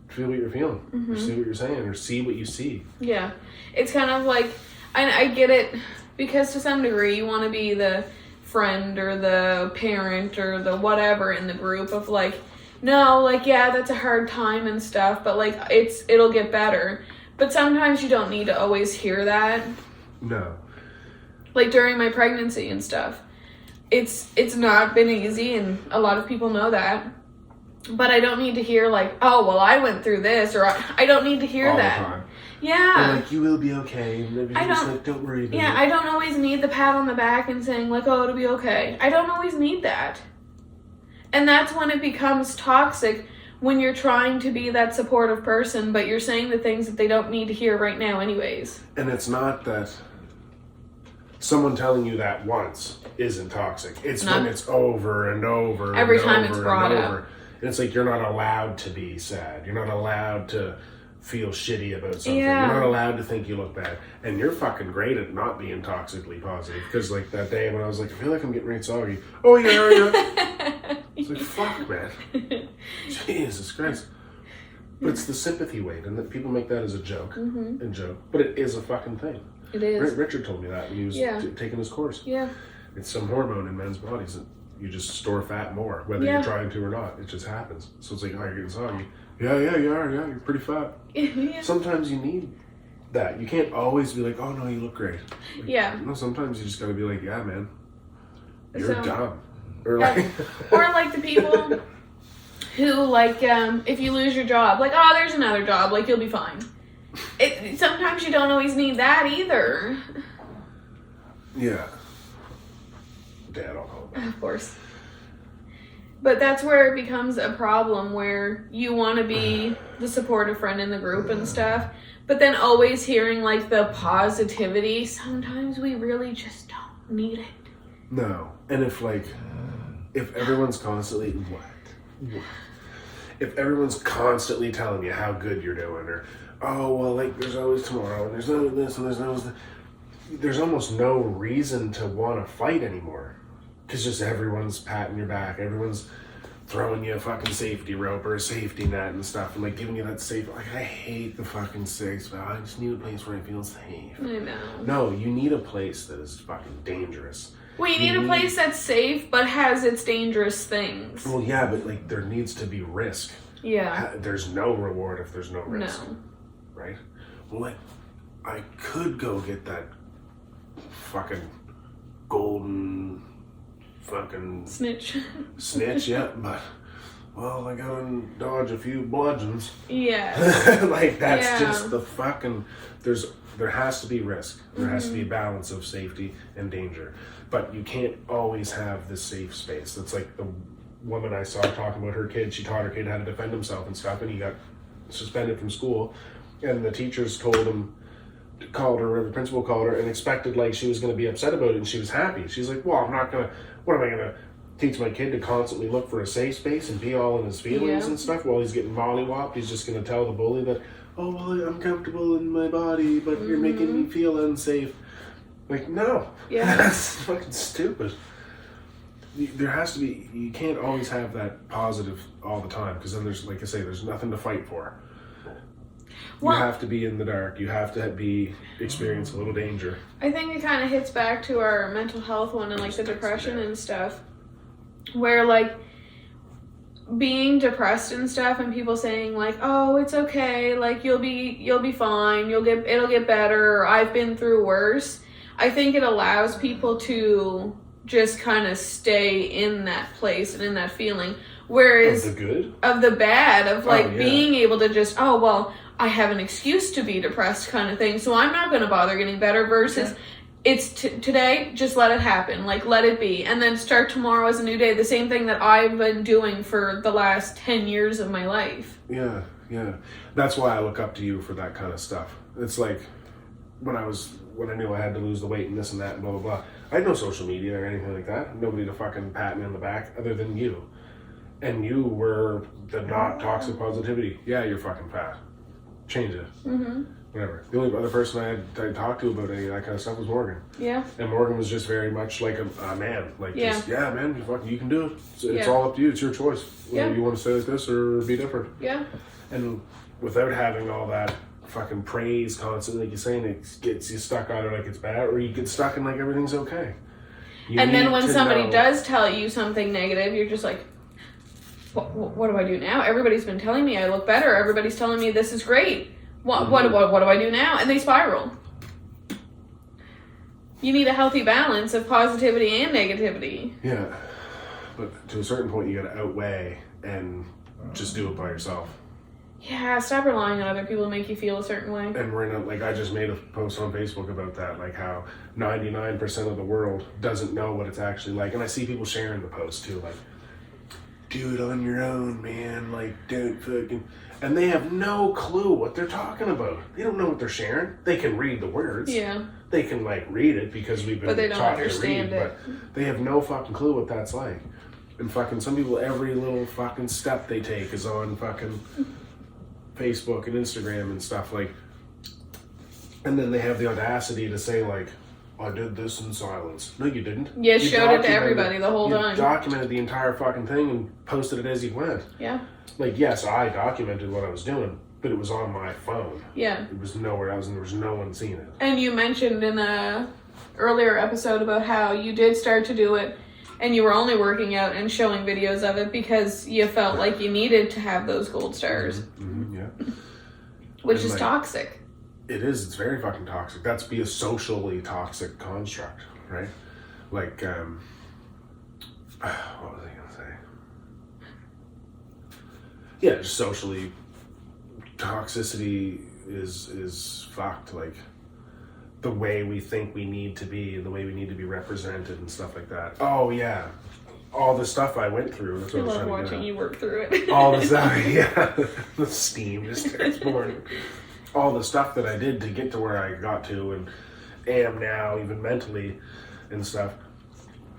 feel what you're feeling, or see what you're saying, or see what you see. Yeah. It's kind of like, and I get it, because to some degree you want to be the friend or the parent or the whatever in the group of like, no, like, yeah, that's a hard time and stuff, but like, it'll get better. But sometimes you don't need to always hear that. No. Like during my pregnancy and stuff, it's not been easy, and a lot of people know that. But I don't need to hear like, oh, well, I went through this, or I don't need to hear all that. The time. Yeah. They're like, you will be okay. And I don't. Like, don't worry about it. Yeah, I don't always need the pat on the back and saying like, oh, it'll be okay. I don't always need that. And that's when it becomes toxic, when you're trying to be that supportive person, but you're saying the things that they don't need to hear right now anyways. And it's not that someone telling you that once isn't toxic. It's when it's over and over every and time over it's brought and up. over. And it's like you're not allowed to be sad. You're not allowed to feel shitty about something. Yeah. You're not allowed to think you look bad. And you're fucking great at not being toxically positive. Because like that day when I was like, I feel like I'm getting right soggy. Oh yeah, yeah. It's like, fuck, man. Jesus Christ. But it's the sympathy weight, and that people make that as a joke and joke. But it is a fucking thing. It is. Richard told me that when he was taking his course. Yeah. It's some hormone in men's bodies that you just store fat more, whether you're trying to or not. It just happens. So it's like, oh, you're getting soggy. Yeah, you are. Yeah, you're pretty fat. Yeah. Sometimes you need that. You can't always be like, oh, no, you look great. Like, Yeah. No, sometimes you just got to be like, yeah, man, you're So, dumb. Or like, or like the people who like, if you lose your job, like, oh, there's another job, like, you'll be fine. Sometimes you don't always need that either. yeah. Dad, I'll call it. Of course. But that's where it becomes a problem, where you want to be the supportive friend in the group and stuff, but then always hearing like the positivity, sometimes we really just don't need it. No. And if everyone's constantly, if everyone's constantly telling you how good you're doing, or, oh, well, like, there's always tomorrow, and there's no this, and there's almost no reason to want to fight anymore. Because just everyone's patting your back, everyone's throwing you a fucking safety rope or a safety net and stuff, and like giving you that safe. Like, I hate the fucking six, but I just need a place where I feel safe. I know. No, you need a place that is fucking dangerous. Well, you need a place that's safe but has its dangerous things. Well, yeah, but like there needs to be risk. Yeah. There's no reward if there's no risk. No. Right? Well, like, I could go get that fucking golden fucking Snitch, yeah, but, well, I gotta dodge a few bludgeons. Yeah. Like, that's just the fucking, there has to be risk. There has to be a balance of safety and danger. But you can't always have this safe space. That's like the woman I saw talking about her kid. She taught her kid how to defend himself and stuff, and he got suspended from school. And the teachers called her, or the principal called her, and expected like she was going to be upset about it, and she was happy. She's like, well, I'm not going to, what am I going to teach my kid to constantly look for a safe space and be all in his feelings and stuff while he's getting mollywopped? He's just going to tell the bully that, oh, well, I'm comfortable in my body, but you're making me feel unsafe. Like, no. Yeah. That's fucking stupid. There has to be, you can't always have that positive all the time, because then there's, like I say, there's nothing to fight for. You have to be in the dark. You have to experience a little danger. I think it kind of hits back to our mental health one and like the depression and stuff, where like being depressed and stuff, and people saying like, oh, it's okay, like you'll be fine, it'll get better, or I've been through worse. I think it allows people to just kind of stay in that place and in that feeling, whereas of the good, of the bad, of like being able to just, oh, well, I have an excuse to be depressed kind of thing, so I'm not going to bother getting better, versus it's today, just let it happen, like let it be, and then start tomorrow as a new day, the same thing that I've been doing for the last 10 years of my life. Yeah, Yeah. That's why I look up to you for that kind of stuff. It's like when I knew I had to lose the weight and this and that and blah, blah, blah. I had no social media or anything like that. Nobody to fucking pat me on the back other than you. And you were the not toxic positivity. Yeah, you're fucking fat. Change it. Mm-hmm. Whatever. The only other person I talked to about any of that kind of stuff was Morgan. Yeah. And Morgan was just very much like a man. Like, just, yeah, man, you can do it. It's all up to you. It's your choice. Whether you want to stay like this or be different. Yeah. And without having all that fucking praise constantly, like you're saying, it gets you stuck on it like it's bad, or you get stuck in like everything's okay. And then when somebody does tell you something negative, you're just like, what do I do now? Everybody's been telling me I look better. Everybody's telling me this is great. What do I do now? And they spiral. You need a healthy balance of positivity and negativity. Yeah. But to a certain point, you got to outweigh and just do it by yourself. Yeah, stop relying on other people to make you feel a certain way. And we're in I just made a post on Facebook about that, like how 99% of the world doesn't know what it's actually like. And I see people sharing the post too, like, do it on your own, man. Like, don't fucking... And they have no clue what they're talking about. They don't know what they're sharing. They can read the words. Yeah. They can, read it because we've been but they don't taught understand to read. it. But they have no fucking clue what that's like. And fucking some people, every little fucking step they take is on fucking Facebook and Instagram and stuff, like... And then they have the audacity to say, like, I did this in silence. No, you didn't. You showed it to everybody the whole time. You documented the entire fucking thing and posted it as you went. Yeah. Like, yes, I documented what I was doing, but it was on my phone. Yeah. It was nowhere else, and there was no one seeing it. And you mentioned in a earlier episode about how you did start to do it, and you were only working out and showing videos of it because you felt like you needed to have those gold stars. Mm-hmm, yeah. Which is toxic. It is. It's very fucking toxic. That's be a socially toxic construct, right? Like, what was I gonna say? Yeah, just socially, toxicity is fucked. Like, the way we think we need to be and the way we need to be represented and stuff like that. Oh, yeah. All the stuff I went through. That's what I love watching you work through it. All the stuff, yeah. The steam just starts pouring. All the stuff that I did to get to where I got to and am now, even mentally and stuff.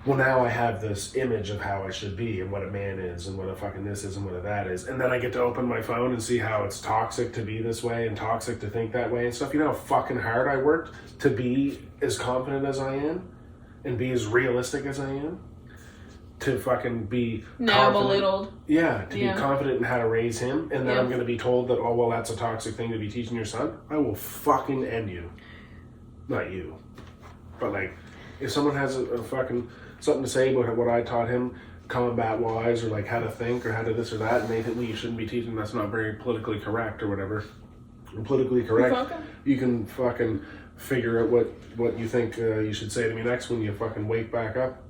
Well, now I have this image of how I should be and what a man is and what a fucking this is and what a that is. And then I get to open my phone and see how it's toxic to be this way and toxic to think that way and stuff. You know how fucking hard I worked to be as confident as I am and be as realistic as I am? To fucking be now belittled. Yeah, to be confident in how to raise him, and then I'm going to be told that, oh, well, that's a toxic thing to be teaching your son. I will fucking end you. Not you. But, like, if someone has a fucking something to say about what I taught him, combat-wise, or, like, how to think, or how to this or that, and they think, well, you shouldn't be teaching, that's not very politically correct, or whatever. And politically correct, you can fucking figure out what you think you should say to me next when you fucking wake back up.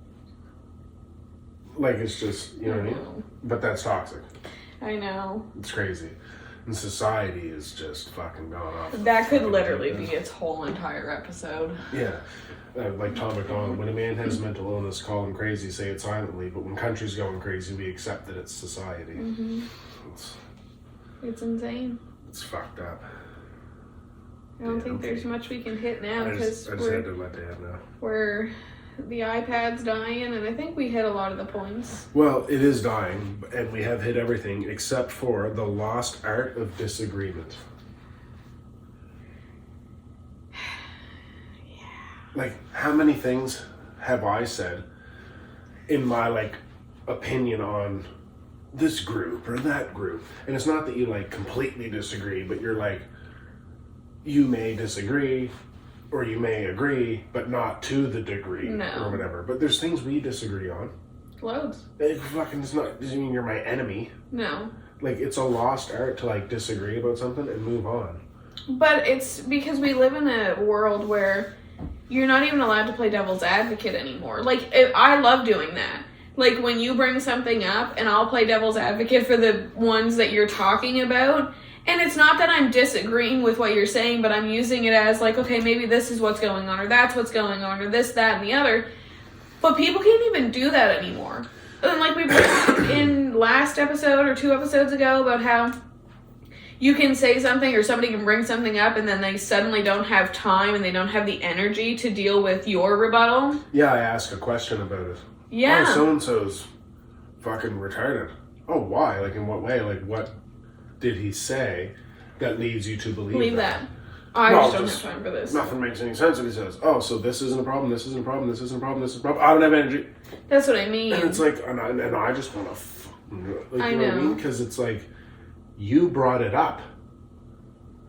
Like, it's just, you know what I mean? But that's toxic. I know. It's crazy. And society is just fucking gone off. That could literally be its whole entire episode. Yeah. Like Tom MacDonald, when a man has mental illness, call him crazy, say it silently. But when country's going crazy, we accept that it's society. Mm-hmm. It's insane. It's fucked up. I don't think there's much we can hit now because I just had to let Dad know. The iPad's dying, and I think we hit a lot of the points. Well, it is dying, and we have hit everything except for the lost art of disagreement. Yeah. Like, how many things have I said in my, like, opinion on this group or that group? And it's not that you, like, completely disagree, but you're like, you may disagree, or you may agree, but not to the degree, or whatever. But there's things we disagree on. Loads. It fucking doesn't mean you're my enemy. No. Like, it's a lost art to, like, disagree about something and move on. But it's because we live in a world where you're not even allowed to play devil's advocate anymore. Like, I love doing that. Like, when you bring something up and I'll play devil's advocate for the ones that you're talking about. And it's not that I'm disagreeing with what you're saying, but I'm using it as like, okay, maybe this is what's going on, or that's what's going on, or this, that, and the other. But people can't even do that anymore. And like we brought in last episode or 2 episodes ago about how you can say something or somebody can bring something up and then they suddenly don't have time and they don't have the energy to deal with your rebuttal. Yeah, I ask a question about it. Yeah. Oh, so-and-so's fucking retarded. Oh, why? Like, in what way? Like, what did he say that leads you to believe that? I just don't have time for this. Nothing makes any sense when he says, oh, so this isn't a problem, this isn't a problem, this isn't a problem, this is a problem. I don't have energy. That's what I mean. And it's like, and I just want to, I you know what I mean? Because it's like, you brought it up.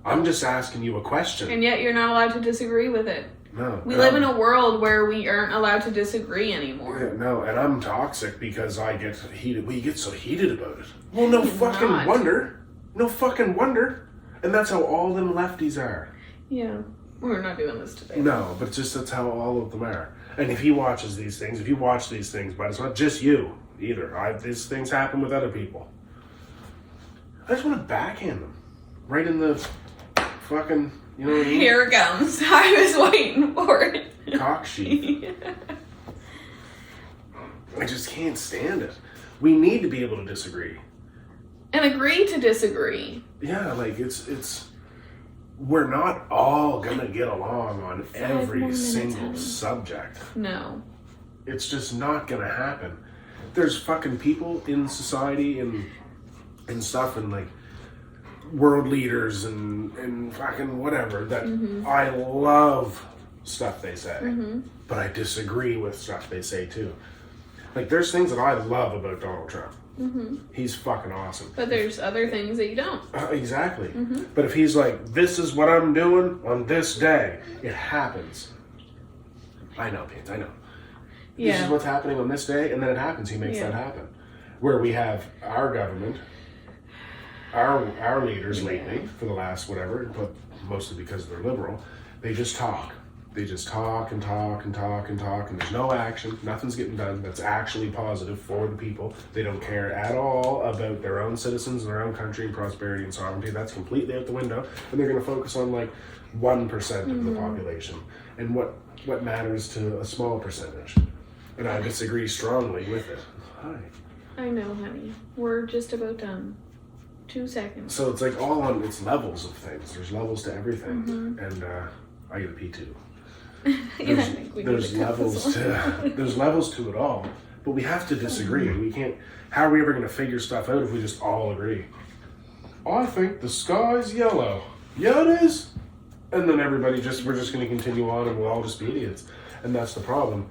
I'm just asking you a question. And yet you're not allowed to disagree with it. No. We live in a world where we aren't allowed to disagree anymore. Yeah, no, and I'm toxic because I get heated. We get so heated about it. Well, no fucking wonder. No fucking wonder. And that's how all them lefties are. Yeah. We're not doing this today. No, but just that's how all of them are. And if he watches these things, if you watch these things, but it's not just you either. These things happen with other people. I just want to backhand them. Right in the fucking, you know what I mean? Here it comes. I was waiting for it. Cock sheath. I just can't stand it. We need to be able to disagree. And agree to disagree. Yeah, like it's we're not all gonna get along on every single subject. No. It's just not gonna happen. There's fucking people in society and stuff and like world leaders and fucking whatever that I love stuff they say. But I disagree with stuff they say too. Like there's things that I love about Donald Trump. He's fucking awesome. But there's other things that you don't. Exactly. But if he's like, this is what I'm doing on this day, it happens. I know, Pete, I know. Yeah. This is what's happening on this day, and then it happens. He makes that happen. Where we have our government, our leaders lately, for the last whatever, but mostly because they're liberal, they just talk. They just talk and talk and talk and talk, and there's no action. Nothing's getting done that's actually positive for the people. They don't care at all about their own citizens and their own country and prosperity and sovereignty. That's completely out the window. And they're going to focus on like 1% of the population and what matters to a small percentage. And I disagree strongly with it. Hi. I know, honey. We're just about done. 2 seconds. So it's like it's levels of things. There's levels to everything. And I get a P2. There's levels to it all, but we have to disagree. We can't. How are we ever going to figure stuff out if we just all agree? I think the sky's yellow. Yeah, it is. And then we're just going to continue on, and we'll all just be idiots. And that's the problem.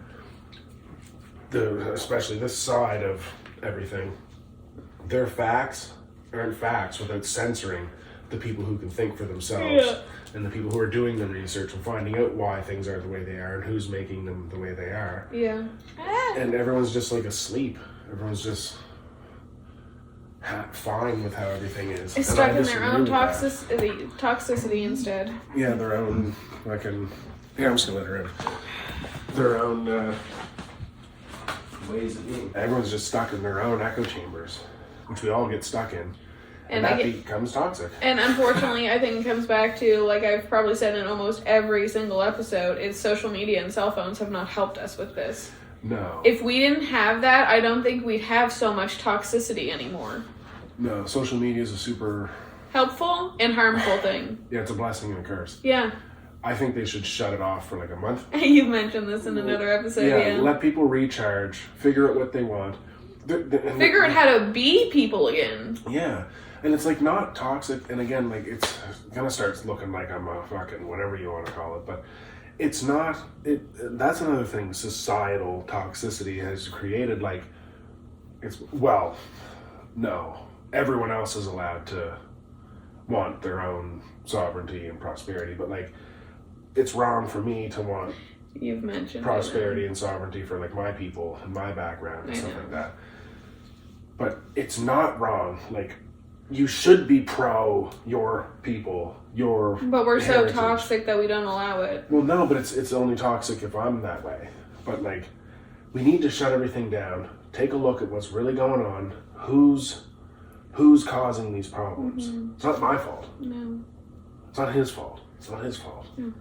Especially this side of everything, their facts aren't facts without censoring the people who can think for themselves. Yeah. And the people who are doing the research and finding out why things are the way they are and who's making them the way they are. Yeah. And everyone's just like asleep. Everyone's just fine with how everything is. It's stuck in their own toxicity instead. Yeah, their own fucking... Yeah, I'm just gonna let her in. Their own ways of being. Everyone's just stuck in their own echo chambers, which we all get stuck in. And that becomes toxic. And unfortunately, I think it comes back to, like I've probably said in almost every single episode, is social media and cell phones have not helped us with this. No. If we didn't have that, I don't think we'd have so much toxicity anymore. No, social media is a super... helpful and harmful thing. Yeah, it's a blessing and a curse. Yeah. I think they should shut it off for like a month. You mentioned this in another episode, yeah. Let people recharge, figure out what they want. Figure out how to be people again. Yeah. And it's like not toxic, and again, like it's gonna start looking like I'm a fucking whatever you want to call it, but it's not. That's another thing. Societal toxicity has created like no, everyone else is allowed to want their own sovereignty and prosperity, but like it's wrong for me to want You've mentioned prosperity and sovereignty for like my people and my background and stuff like that. But it's not wrong. Like. You should be pro your people, your But we're heritage. so toxic that we don't allow it. Well, no, but it's only toxic if I'm that way. But like, we need to shut everything down. Take a look at what's really going on. Who's causing these problems? It's not my fault. No. It's not his fault. It's not his fault. No.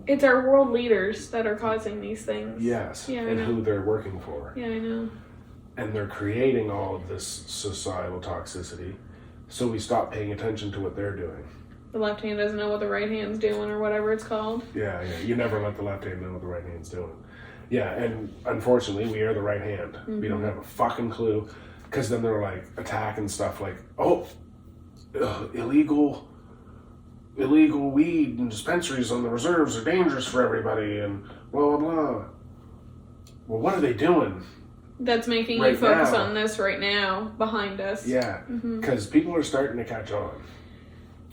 It's our world leaders that are causing these things. Yes. Yeah, and who they're working for. Yeah, I know. And they're creating all of this societal toxicity So we stop paying attention to what they're doing. The left hand doesn't know what the right hand's doing or whatever it's called. Yeah. You never let the left hand know what the right hand's doing. Yeah, and unfortunately, we are the right hand. We don't have a fucking clue. Because then they're like attacking stuff like, illegal weed and dispensaries on the reserves are dangerous for everybody and blah, blah, blah. Well, what are they doing? That's making you focus on this right now, behind us. Yeah, because people are starting to catch on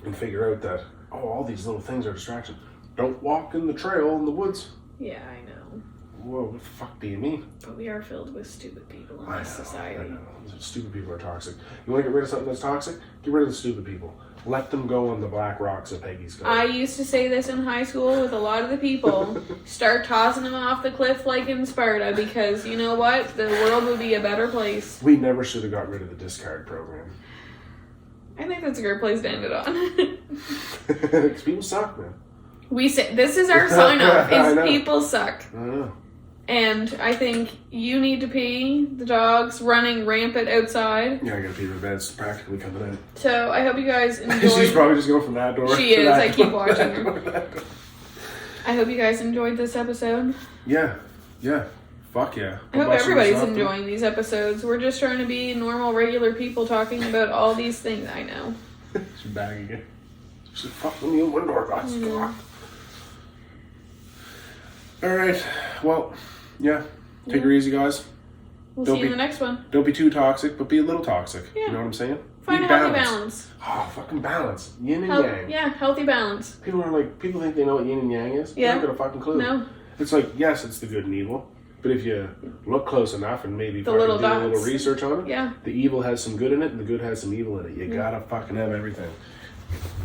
and figure out that, all these little things are distractions. Don't walk in the trail in the woods. Yeah, I know. Whoa, what the fuck do you mean? But we are filled with stupid people in this society. I know. Stupid people are toxic. You want to get rid of something that's toxic? Get rid of the stupid people. Let them go on the black rocks that Peggy's going. I used to say this in high school with a lot of the people. Start tossing them off the cliff like in Sparta, because you know what? The world would be a better place. We never should have got rid of the discard program. I think that's a great place to end it on. Because people suck, man. We say this is our sign off. Is people suck. I know. And I think you need to pee. The dog's running rampant outside. Yeah, I gotta pee, but bed's practically coming in. So I hope you guys enjoyed. She's probably just going from that door. She is. I keep watching her. I hope you guys enjoyed this episode. Yeah. Fuck yeah. I hope everybody's enjoying these episodes. We're just trying to be normal, regular people talking about all these things. I know. She's bagging again. She's like, fuck, let me in one door. Alright. Well, yeah. Take her easy, guys. We'll see you in the next one. Don't be too toxic, but be a little toxic. Yeah. You know what I'm saying? Find a healthy balance. Oh, fucking balance. Yin and yang. Yeah, healthy balance. People think they know what yin and yang is. Yeah. They don't got a fucking clue. No. It's like, yes, it's the good and evil. But if you look close enough and maybe do a little research on it, yeah, the evil has some good in it and the good has some evil in it. You gotta fucking have everything.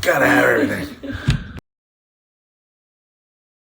Gotta have everything.